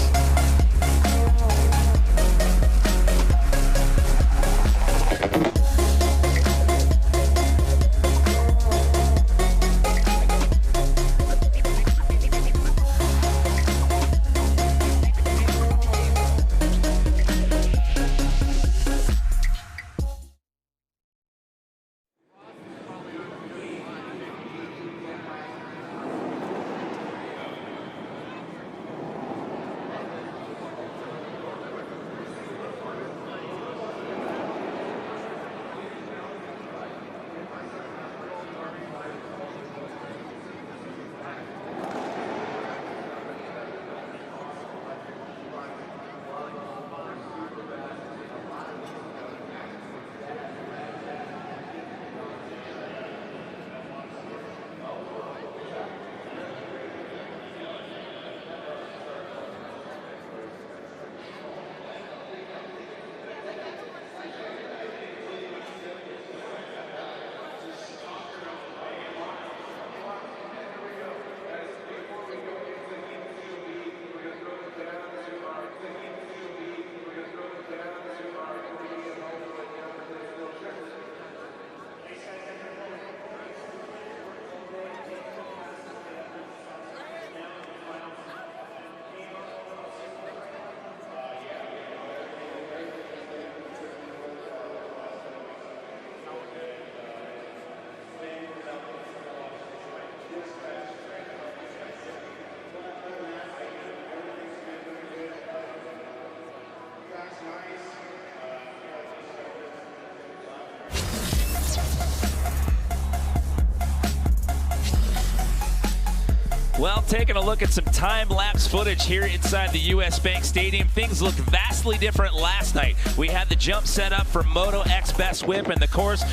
Well, taking a look at some time-lapse footage here inside the US Bank Stadium, things look vastly different last night. We had the jump set up for Moto X Best Whip, and the course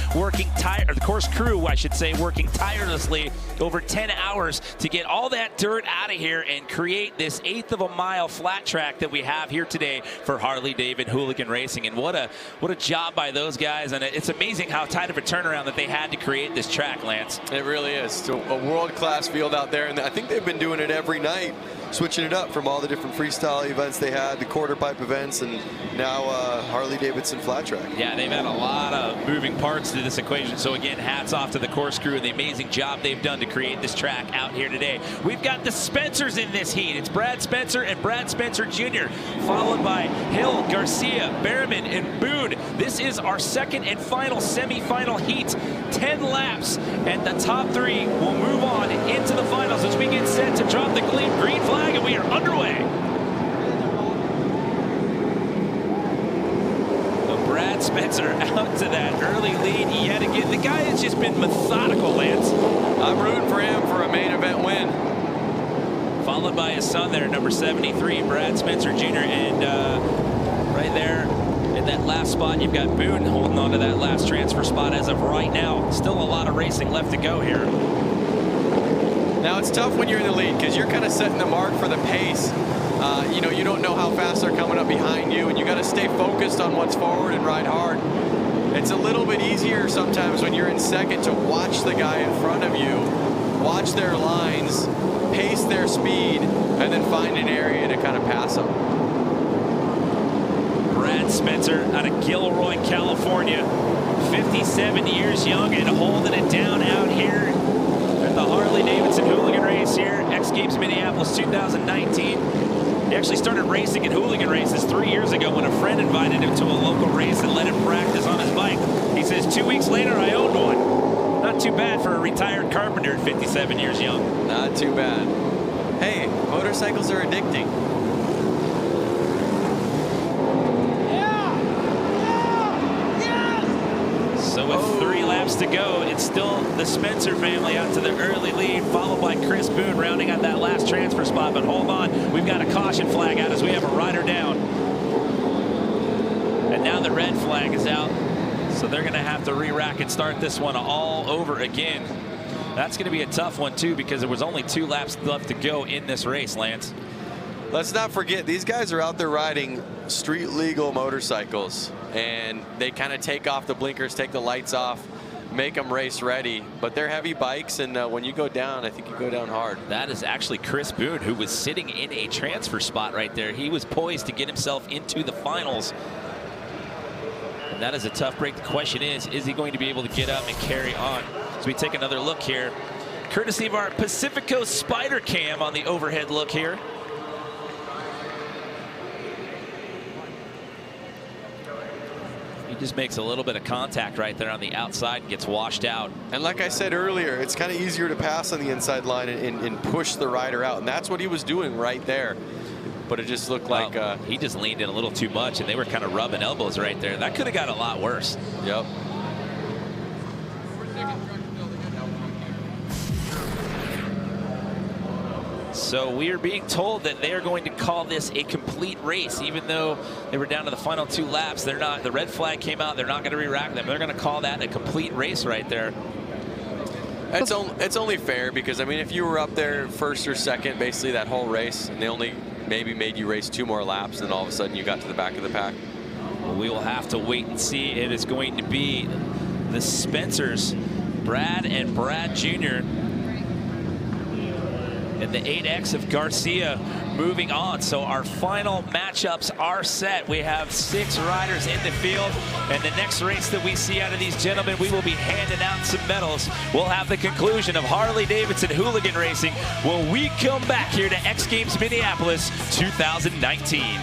crew, I should say, working tirelessly over 10 hours to get all that dirt out of here and create this 1/8 of a mile flat track that we have here today for Harley-Davidson Hooligan Racing. And what a job by those guys, and it's amazing how tight of a turnaround that they had to create this track, Lance. It really is. So a world-class field out there, and I think they've been doing it every night, switching it up from all the different freestyle events they had, the quarter pipe events, and now Harley-Davidson flat track. Yeah, they've had a lot of moving parts to this equation. So again, hats off to the course crew and the amazing job they've done to create this track out here today. We've got the Spencers in this heat. It's Brad Spencer and Brad Spencer Jr., followed by Hill, Garcia, Behrman, and Boone. This is our second and final semifinal heat. 10 laps, and the top 3 will move on into the finals as we get set to drop the green flag, and we are underway. Brad Spencer out to that early lead yet again. The guy has just been methodical, Lance. I'm rooting for him for a main event win. Followed by his son there, number 73, Brad Spencer Jr. And right there in that last spot, you've got Boone holding on to that last transfer spot as of right now. Still a lot of racing left to go here. Now, it's tough when you're in the lead because you're kind of setting the mark for the pace. You know, you don't know how fast they're coming up behind you, and you got to stay focused on what's forward and ride hard. It's a little bit easier sometimes when you're in second to watch the guy in front of you, watch their lines, pace their speed, and then find an area to kind of pass them. Brad Spencer out of Gilroy, California, 57 years young and holding it down out here at the Harley-Davidson Hooligan race here, X Games Minneapolis 2019. He actually started racing in hooligan races 3 years ago when a friend invited him to a local race and let him practice on his bike. He says, 2 weeks later, I owned one. Not too bad for a retired carpenter at 57 years young. Not too bad. Hey, motorcycles are addicting. So with 3 laps to go, it's still the Spencer family out to the early lead, followed by Chris Boone rounding out that last transfer spot. But hold on, we've got a caution flag out as we have a rider down. And now the red flag is out, so they're going to have to re-rack and start this one all over again. That's going to be a tough one, too, because there was only 2 laps left to go in this race, Lance. Let's not forget, these guys are out there riding street legal motorcycles, and they kind of take off the blinkers, take the lights off, make them race ready. But they're heavy bikes, and when you go down, I think you go down hard. That is actually Chris Boone, who was sitting in a transfer spot right there. He was poised to get himself into the finals. And that is a tough break. The question is he going to be able to get up and carry on? So we take another look here, courtesy of our Pacifico Spider Cam on the overhead look here. He just makes a little bit of contact right there on the outside and gets washed out. And like I said earlier, it's kind of easier to pass on the inside line and push the rider out. And that's what he was doing right there. But it just looked like... he just leaned in a little too much, and they were kind of rubbing elbows right there. That could have got a lot worse. Yep. So we are being told that they are going to call this a complete race, even though they were down to the final 2 laps. They're not. The red flag came out. They're not going to re-rack them. They're going to call that a complete race right there. It's only fair because, I mean, if you were up there first or second basically that whole race, and they only maybe made you race 2 more laps, and all of a sudden you got to the back of the pack. Well, we will have to wait and see. It is going to be the Spencers, Brad and Brad Jr., and the 8X of Garcia moving on. So our final matchups are set. We have 6 riders in the field, and the next race that we see out of these gentlemen, we will be handing out some medals. We'll have the conclusion of Harley-Davidson Hooligan Racing when we come back here to X Games Minneapolis 2019.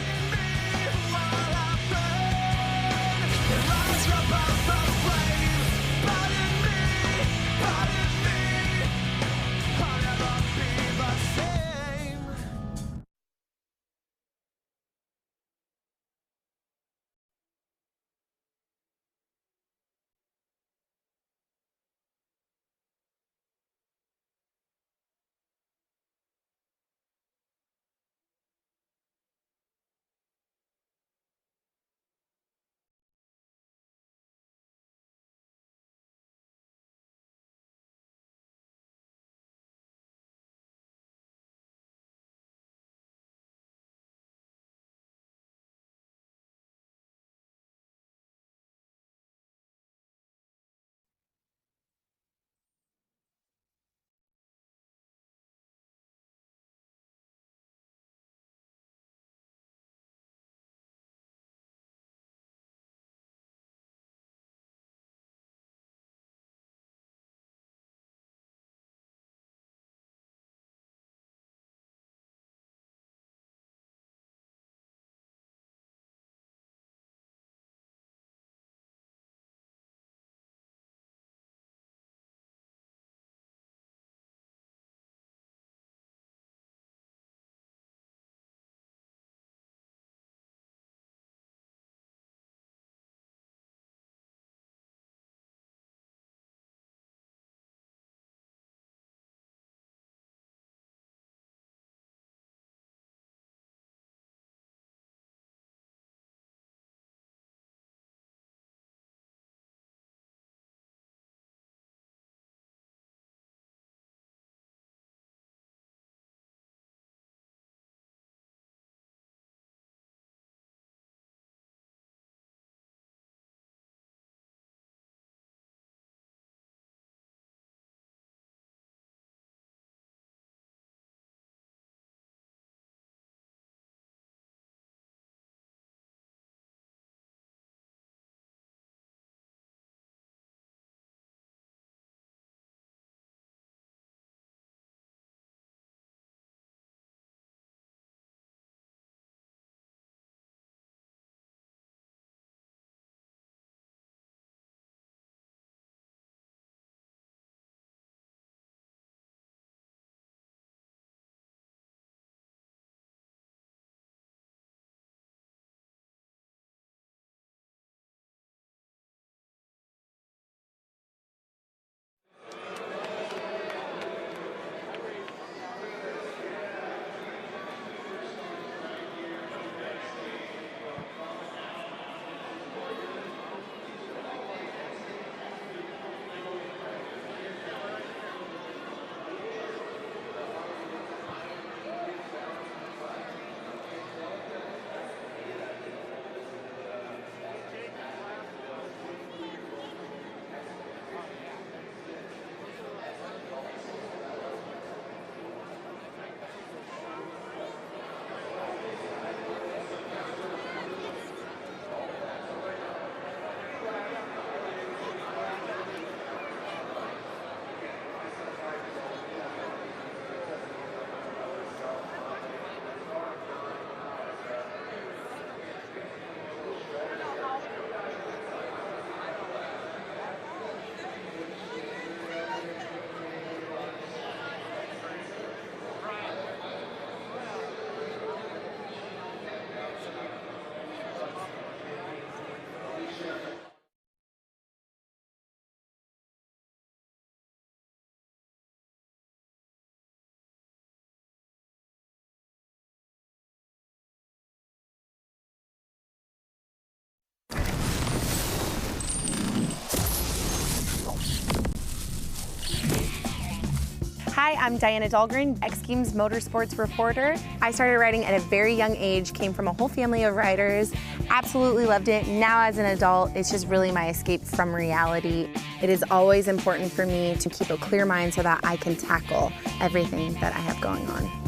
Hi, I'm Diana Dahlgren, X Games Motorsports reporter. I started riding at a very young age, came from a whole family of riders, absolutely loved it. Now as an adult, it's just really my escape from reality. It is always important for me to keep a clear mind so that I can tackle everything that I have going on.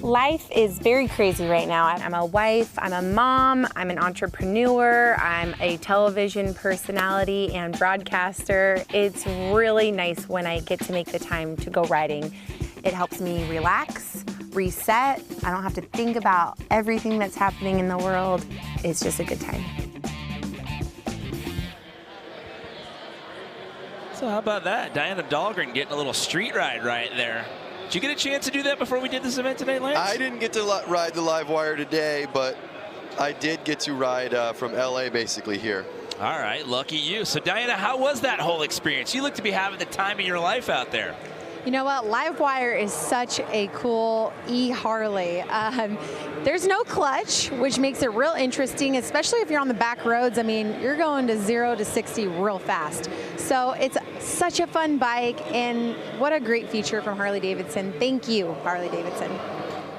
Life is very crazy right now. I'm a wife, I'm a mom, I'm an entrepreneur, I'm a television personality and broadcaster. It's really nice when I get to make the time to go riding. It helps me relax, reset. I don't have to think about everything that's happening in the world. It's just a good time. So how about that? Diana Dahlgren getting a little street ride right there. Did you get a chance to do that before we did this event today, Lance? I didn't get to ride the live wire today, but I did get to ride from LA basically here. All right, lucky you. So Diana, how was that whole experience? You look to be having the time of your life out there. You know what? Live wire is such a cool e-Harley. There's no clutch, which makes it real interesting, especially if you're on the back roads. I mean, you're going to 0 to 60 real fast. So it's such a fun bike, and what a great feature from Harley-Davidson. Thank you, Harley-Davidson.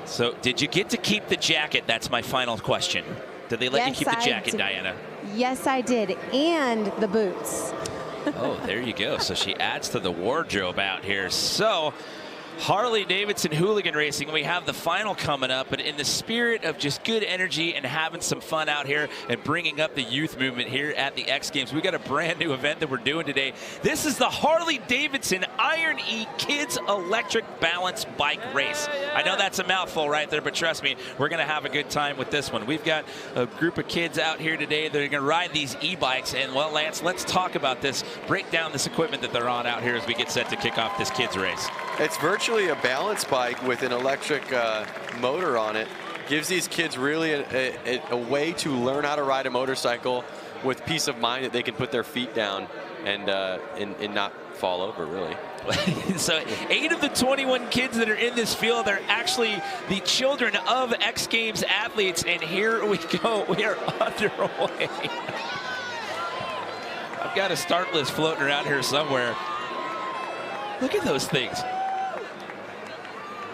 So did you get to keep the jacket? That's my final question. Did they let you keep the jacket, Diana? Yes, I did, and the boots. Oh, there you go. So she adds to the wardrobe out here. So Harley-Davidson Hooligan Racing, we have the final coming up, but in the spirit of just good energy and having some fun out here and bringing up the youth movement here at the X Games, we got a brand new event that we're doing today. This is the Harley-Davidson Iron E Kids Electric Balance Bike Race. I know that's a mouthful right there, but trust me, we're going to have a good time with this one. We've got a group of kids out here today that are going to ride these e-bikes, and well, Lance, let's talk about this, break down this equipment that they're on out here as we get set to kick off this kids race. It's virtually a balance bike with an electric motor on it. Gives these kids really a way to learn how to ride a motorcycle with peace of mind that they can put their feet down and not fall over, really. So 8 of the 21 kids that are in this field are actually the children of X Games athletes, and here we go. We are underway. I've got a start list floating around here somewhere. Look at those things.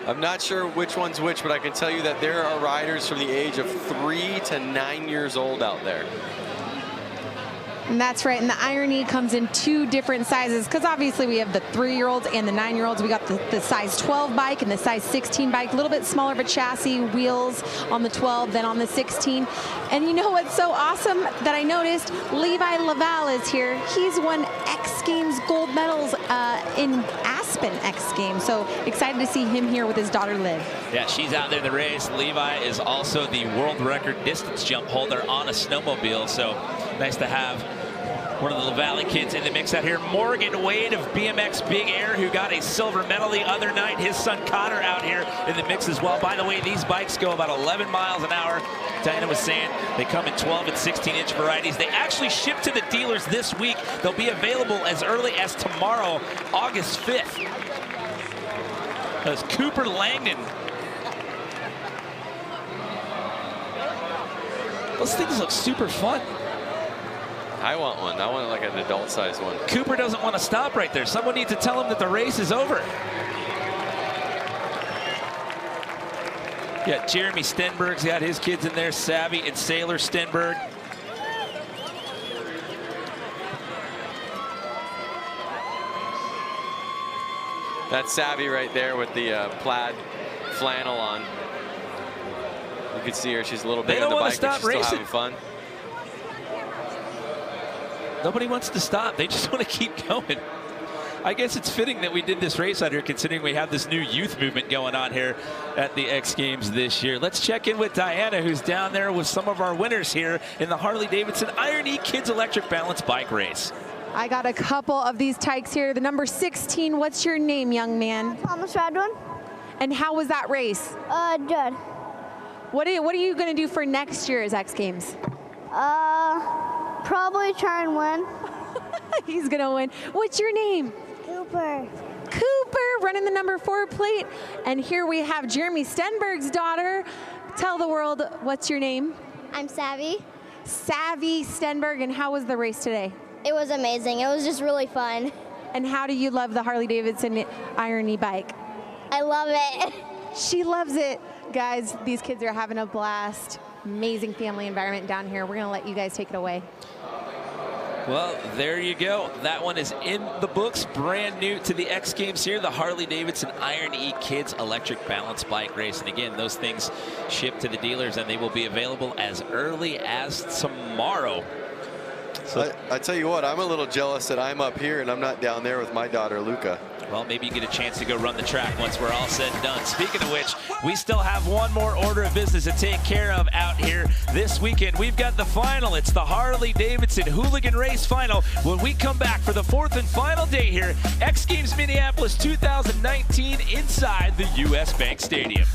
I'm not sure which one's which, but I can tell you that there are riders from the age of 3 to 9 years old out there. And that's right, and the Iron E comes in 2 different sizes, because obviously we have the 3-year-olds and the 9-year-olds. We got the size 12 bike and the size 16 bike, a little bit smaller of a chassis, wheels on the 12 than on the 16. And you know what's so awesome that I noticed? Levi Laval is here. He's won X Games gold medals in Aspen X Games, so excited to see him here with his daughter Liv. Yeah, she's out there in the race. Levi is also the world record distance jump holder on a snowmobile, so nice to have one of the LaValle kids in the mix out here. Morgan Wade of BMX Big Air, who got a silver medal the other night. His son Connor out here in the mix as well. By the way, these bikes go about 11 miles an hour. Diana was saying they come in 12 and 16-inch varieties. They actually ship to the dealers this week. They'll be available as early as tomorrow, August 5th. That's Cooper Langdon. Those things look super fun. I want one. I want like an adult-sized one. Cooper doesn't want to stop right there. Someone needs to tell him that the race is over. Yeah, Jeremy Stenberg's got his kids in there, Savvy and Sailor Stenberg. That's Savvy right there with the plaid flannel on. You can see her. She's a little bit on the bike, but she's still having fun. Nobody wants to stop. They just want to keep going. I guess it's fitting that we did this race out here, considering we have this new youth movement going on here at the X Games this year. Let's check in with Diana, who's down there with some of our winners here in the Harley-Davidson Iron E Kids Electric Balance Bike Race. I got a couple of these tykes here. The number 16, what's your name, young man? Thomas Radwan. And how was that race? Good. What are you going to do for next year's X Games? Probably try and win. He's going to win. What's your name? Cooper. Cooper, running the number 4 plate. And here we have Jeremy Stenberg's daughter. Tell the world, what's your name? I'm Savvy. Savvy Stenberg, and how was the race today? It was amazing. It was just really fun. And how do you love the Harley-Davidson Iron E bike? I love it. She loves it. Guys, these kids are having a blast. Amazing family environment down here. We're going to let you guys take it away. Well, there you go. That one is in the books. Brand new to the X Games here, the Harley-Davidson Iron E Kids Electric Balance Bike Race. And again, those things ship to the dealers, and they will be available as early as tomorrow. So I tell you what, I'm a little jealous that I'm up here and I'm not down there with my daughter, Luca. Well, maybe you get a chance to go run the track once we're all said and done. Speaking of which, we still have one more order of business to take care of out here this weekend. We've got the final. It's the Harley-Davidson Hooligan Race Final. When we come back for the fourth and final day here, X Games Minneapolis 2019 inside the U.S. Bank Stadium.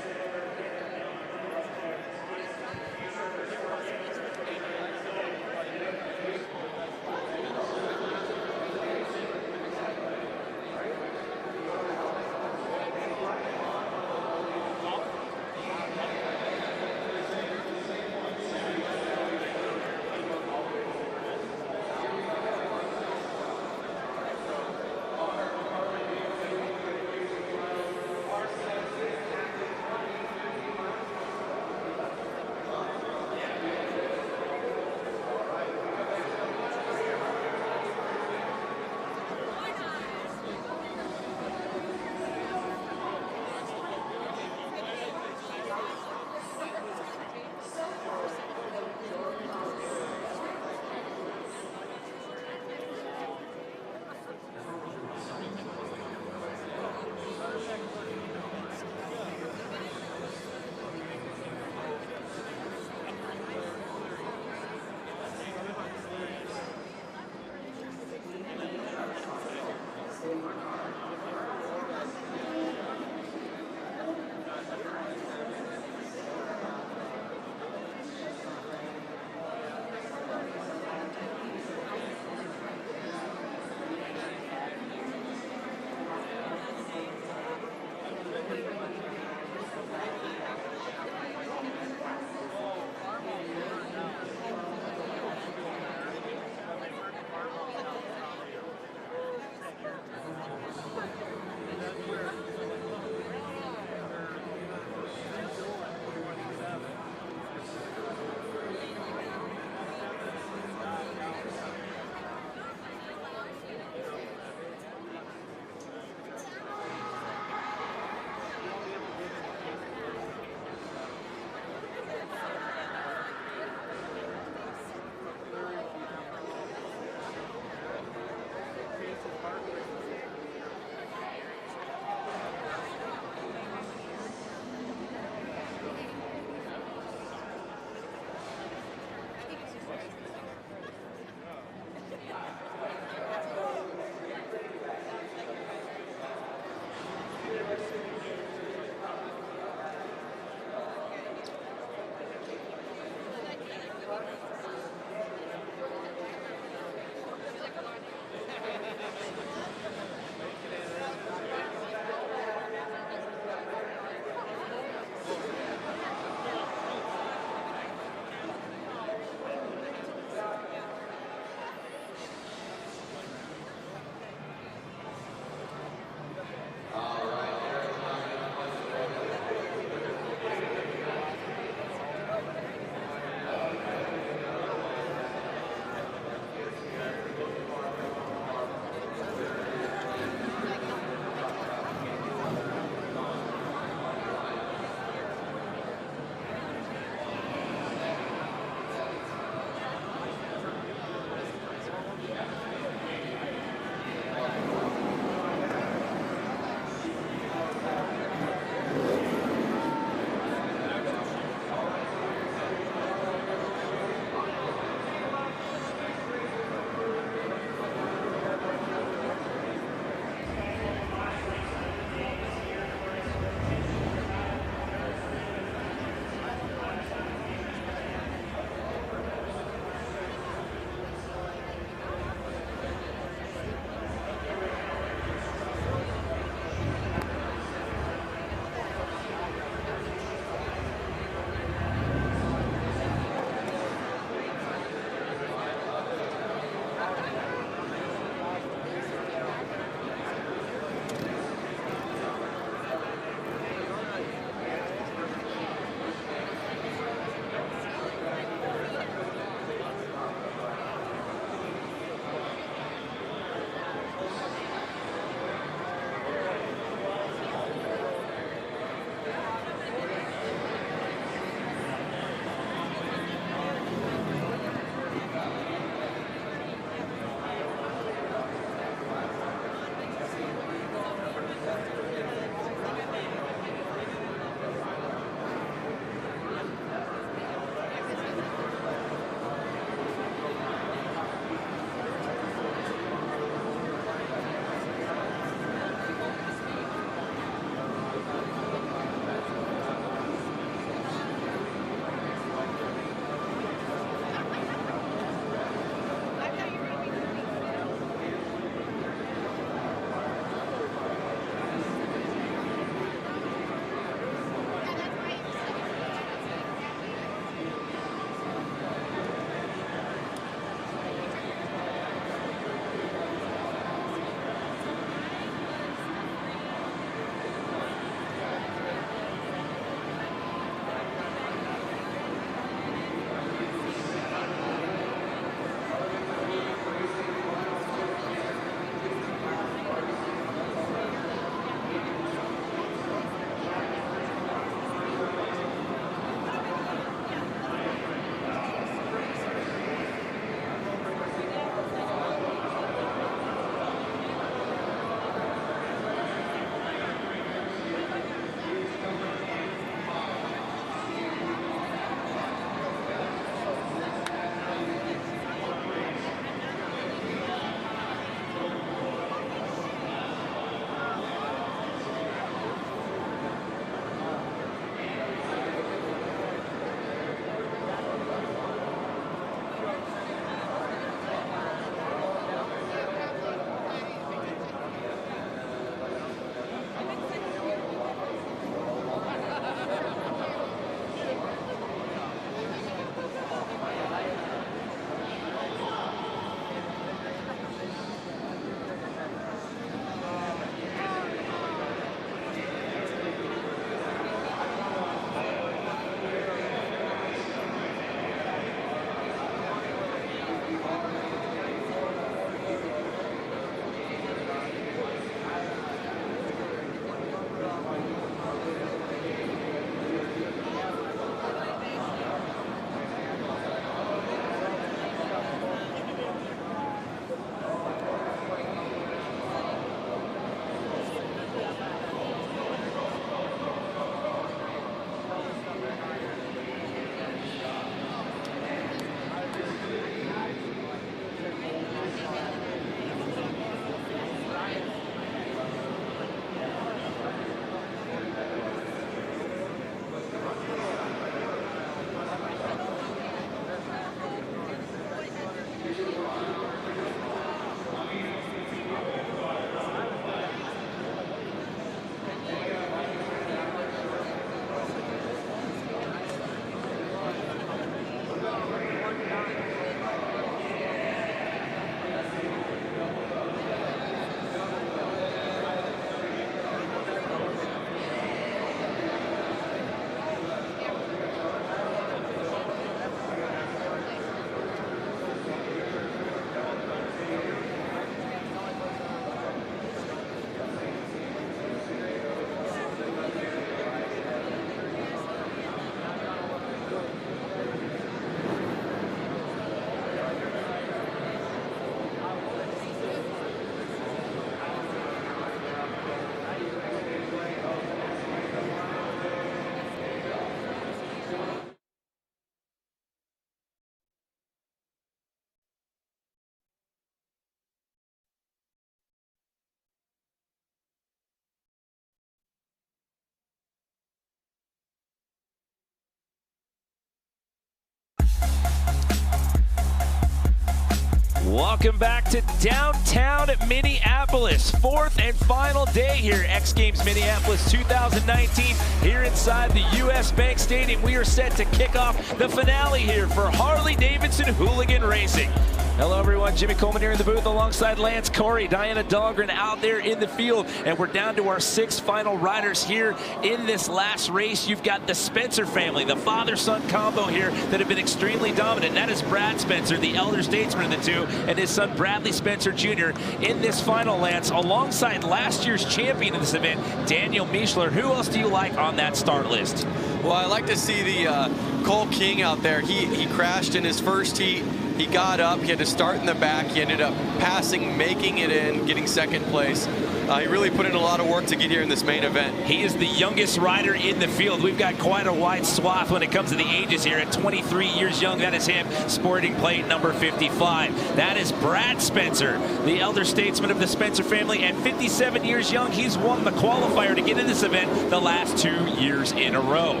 Welcome back to downtown Minneapolis. Fourth and final day here at X Games Minneapolis 2019 here inside the US Bank Stadium. We are set to kick off the finale here for Harley-Davidson Hooligan Racing. Hello everyone, Jimmy Coleman here in the booth alongside Lance Corey, Diana Dahlgren out there in the field, and we're down to our 6 final riders here in this last race. You've got the Spencer family, the father-son combo here that have been extremely dominant. That is Brad Spencer, the elder statesman of the two, and his son Bradley Spencer Jr. in this final, Lance, alongside last year's champion of this event, Daniel Mischler. Who else do you like on that start list? Well, I like to see the Cole King out there. He crashed in his first heat. He got up, he had to start in the back, he ended up passing, making it in, getting second place. He really put in a lot of work to get here in this main event. He is the youngest rider in the field. We've got quite a wide swath when it comes to the ages here. At 23 years young, that is him, sporting plate number 55. That is Brad Spencer, the elder statesman of the Spencer family, and 57 years young. He's won the qualifier to get in this event the last 2 years in a row.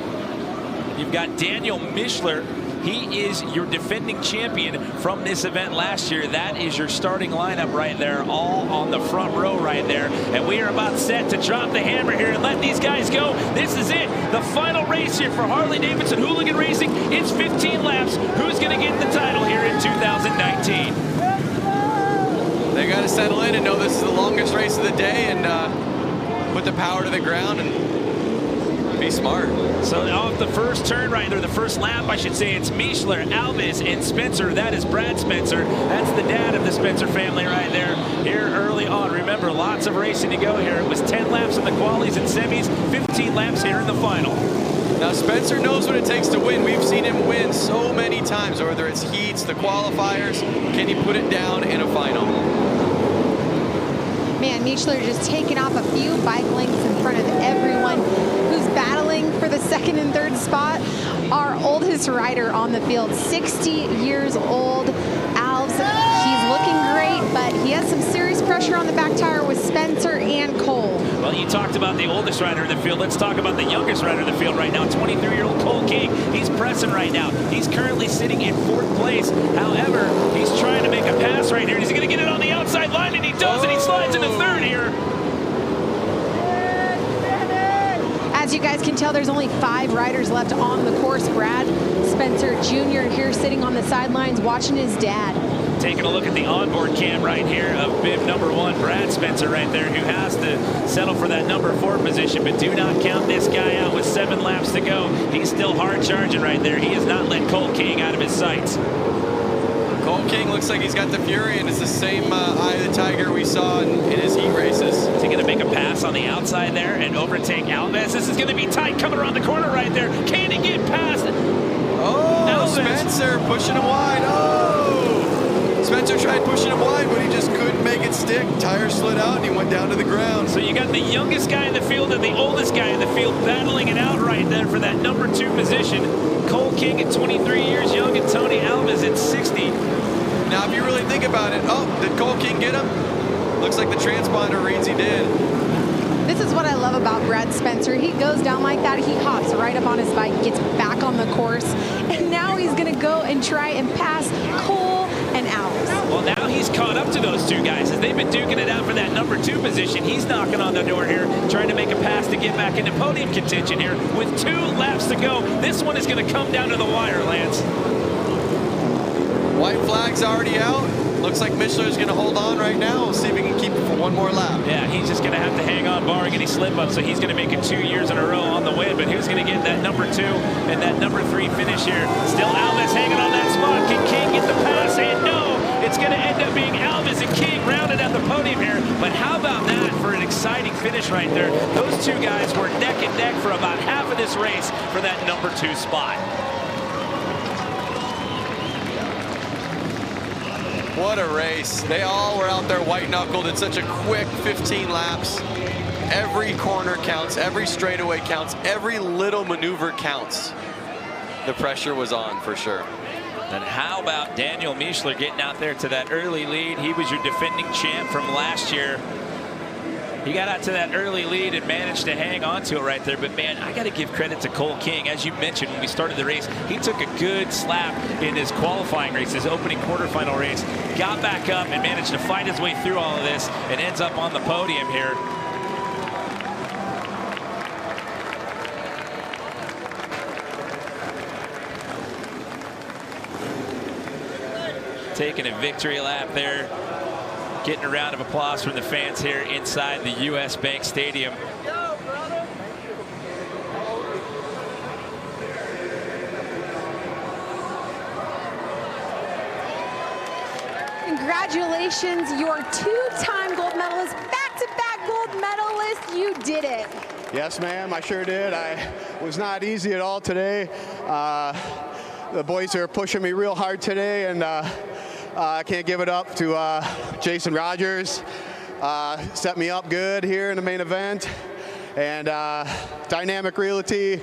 You've got Daniel Mischler. He is your defending champion from this event last year. That is your starting lineup right there, all on the front row right there. And we are about set to drop the hammer here and let these guys go. This is it, the final race here for Harley-Davidson Hooligan Racing. It's 15 laps. Who's going to get the title here in 2019? They got to settle in and know this is the longest race of the day and put the power to the ground and be smart. So off the first turn right there, the first lap, I should say, it's Mischler, Alves, and Spencer. That is Brad Spencer. That's the dad of the Spencer family right there here early on. Remember, lots of racing to go here. It was 10 laps in the qualies and semis, 15 laps here in the final. Now Spencer knows what it takes to win. We've seen him win so many times, whether it's heats, the qualifiers. Can he put it down in a final? Man, Mischler just taking off a few bike lengths in front of everyone who's battling for the second and third spot. Our oldest rider on the field, 60 years old, Alves. He's looking great, but he has some serious pressure on the back tire with Spencer and Cole. Well, you talked about the oldest rider in the field. Let's talk about the youngest rider in the field right now, 23-year-old Cole King. He's pressing right now. He's currently sitting in 4th place. However, he's trying to make a pass right here. He's going to get it on the outside line, and he does, and he slides into 3rd here. As you guys can tell, there's only 5 riders left on the course. Brad Spencer Jr. here sitting on the sidelines watching his dad. Taking a look at the onboard cam right here of bib number 1, Brad Spencer right there, who has to settle for that number 4 position, but do not count this guy out with 7 laps to go. He's still hard charging right there. He has not let Cole King out of his sights. Cole King looks like he's got the fury, and it's the same eye of the tiger we saw in his heat races. Is he going to make a pass on the outside there and overtake Alves? This is going to be tight coming around the corner right there. Can he get past it? Oh, Alves. Spencer pushing him wide. Oh! Spencer tried pushing him wide, but he just couldn't make it stick. Tire slid out, and he went down to the ground. So you got the youngest guy in the field and the oldest guy in the field battling it out right there for that number 2 position. Cole King at 23 years young and Tony Alves at 60. Now, if you really think about it, oh, did Cole King get him? Looks like the transponder reads he did. This is what I love about Brad Spencer. He goes down like that, he hops right up on his bike, gets back on the course, and now he's going to go and try and pass Cole and Alves. Well, now he's caught up to those 2 guys. As they've been duking it out for that number 2 position, he's knocking on the door here, trying to make a pass to get back into podium contention here with 2 laps to go. This one is going to come down to the wire, Lance. White flag's already out. Looks like Mischler's going to hold on right now. We'll see if he can keep it for 1 more lap. Yeah, he's just going to have to hang on, barring any slip-up, so he's going to make it 2 years in a row on the win. But who's going to get that number 2 and that number 3 finish here? Still Alves hanging on that spot. Can King get the pass? And no, it's going to end up being Alves and King rounded at the podium here. But how about that for an exciting finish right there? Those 2 guys were neck and neck for about half of this race for that number 2 spot. What a race. They all were out there white-knuckled in such a quick 15 laps. Every corner counts, every straightaway counts, every little maneuver counts. The pressure was on for sure. And how about Daniel Mischler getting out there to that early lead? He was your defending champ from last year. He got out to that early lead and managed to hang on to it right there. But, man, I got to give credit to Cole King. As you mentioned when we started the race, he took a good slap in his qualifying race, his opening quarterfinal race, got back up and managed to fight his way through all of this and ends up on the podium here. Taking a victory lap there. Getting a round of applause from the fans here inside the U.S. Bank Stadium. Congratulations, your two-time gold medalist, back-to-back gold medalist. You did it. Yes, ma'am, I sure did. I was not easy at all today. The boys are pushing me real hard today, and I can't give it up to Jason Rogers. Set me up good here in the main event. And Dynamic Realty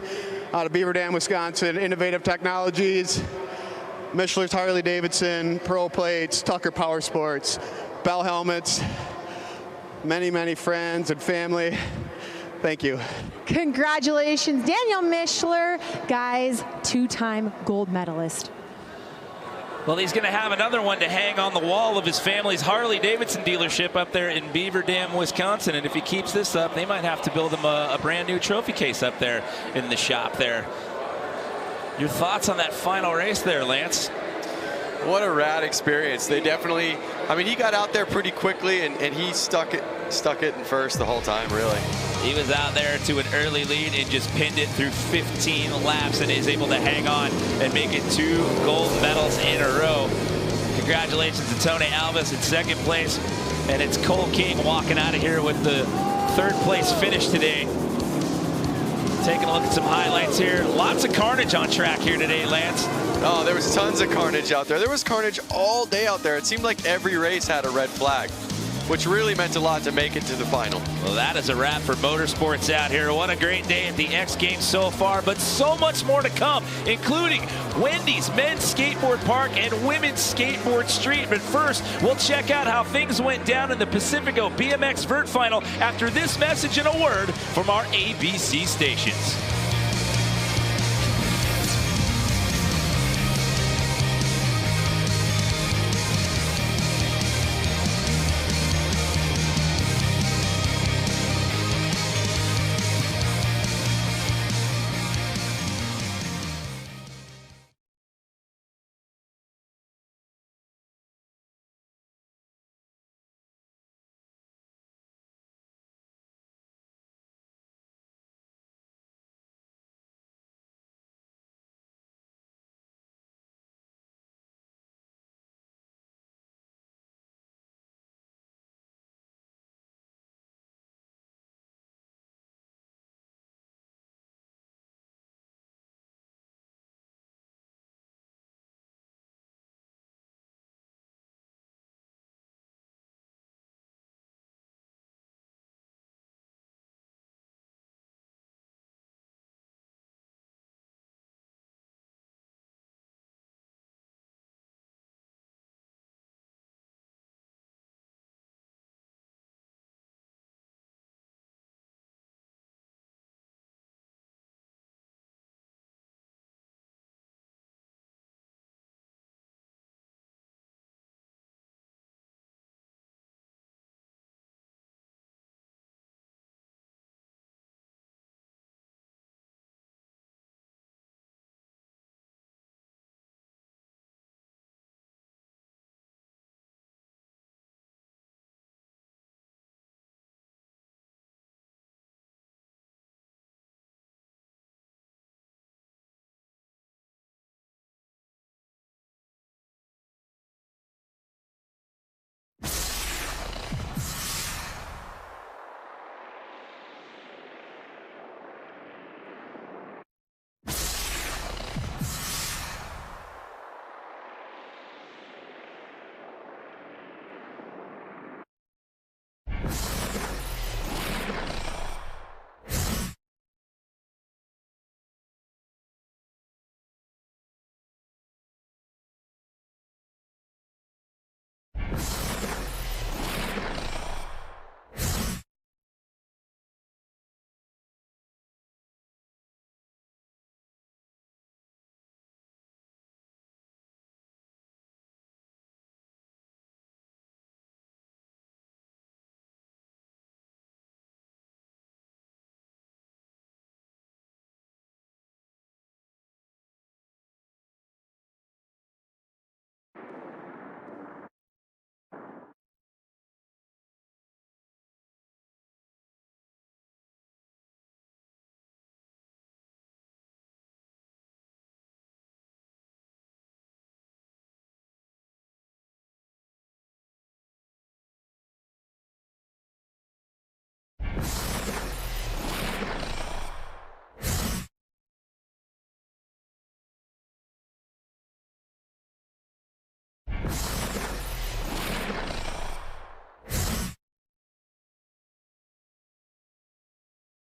out of Beaver Dam, Wisconsin, Innovative Technologies, Michelin's Harley-Davidson, Pro Plates, Tucker Power Sports, Bell Helmets, many, many friends and family. Thank you. Congratulations, Daniel Mischler, guys, two-time gold medalist. Well, he's going to have another one to hang on the wall of his family's Harley-Davidson dealership up there in Beaver Dam, Wisconsin. And if he keeps this up, they might have to build him a brand new trophy case up there in the shop there. Your thoughts on that final race there, Lance? What a rad experience. They definitely, I mean, he got out there pretty quickly, and he stuck it in first the whole time, really. He was out there to an early lead and just pinned it through 15 laps and is able to hang on and make it 2 gold medals in a row. Congratulations to Tony Alves in second place. And it's Cole King walking out of here with the third place finish today. Taking a look at some highlights here. Lots of carnage on track here today, Lance. Oh, there was tons of carnage out there. There was carnage all day out there. It seemed like every race had a red flag, which really meant a lot to make it to the final. Well, that is a wrap for motorsports out here. What a great day at the X Games so far, but so much more to come, including Wendy's Men's Skateboard Park and Women's Skateboard Street. But first, we'll check out how things went down in the Pacifico BMX Vert Final after this message and a word from our ABC stations.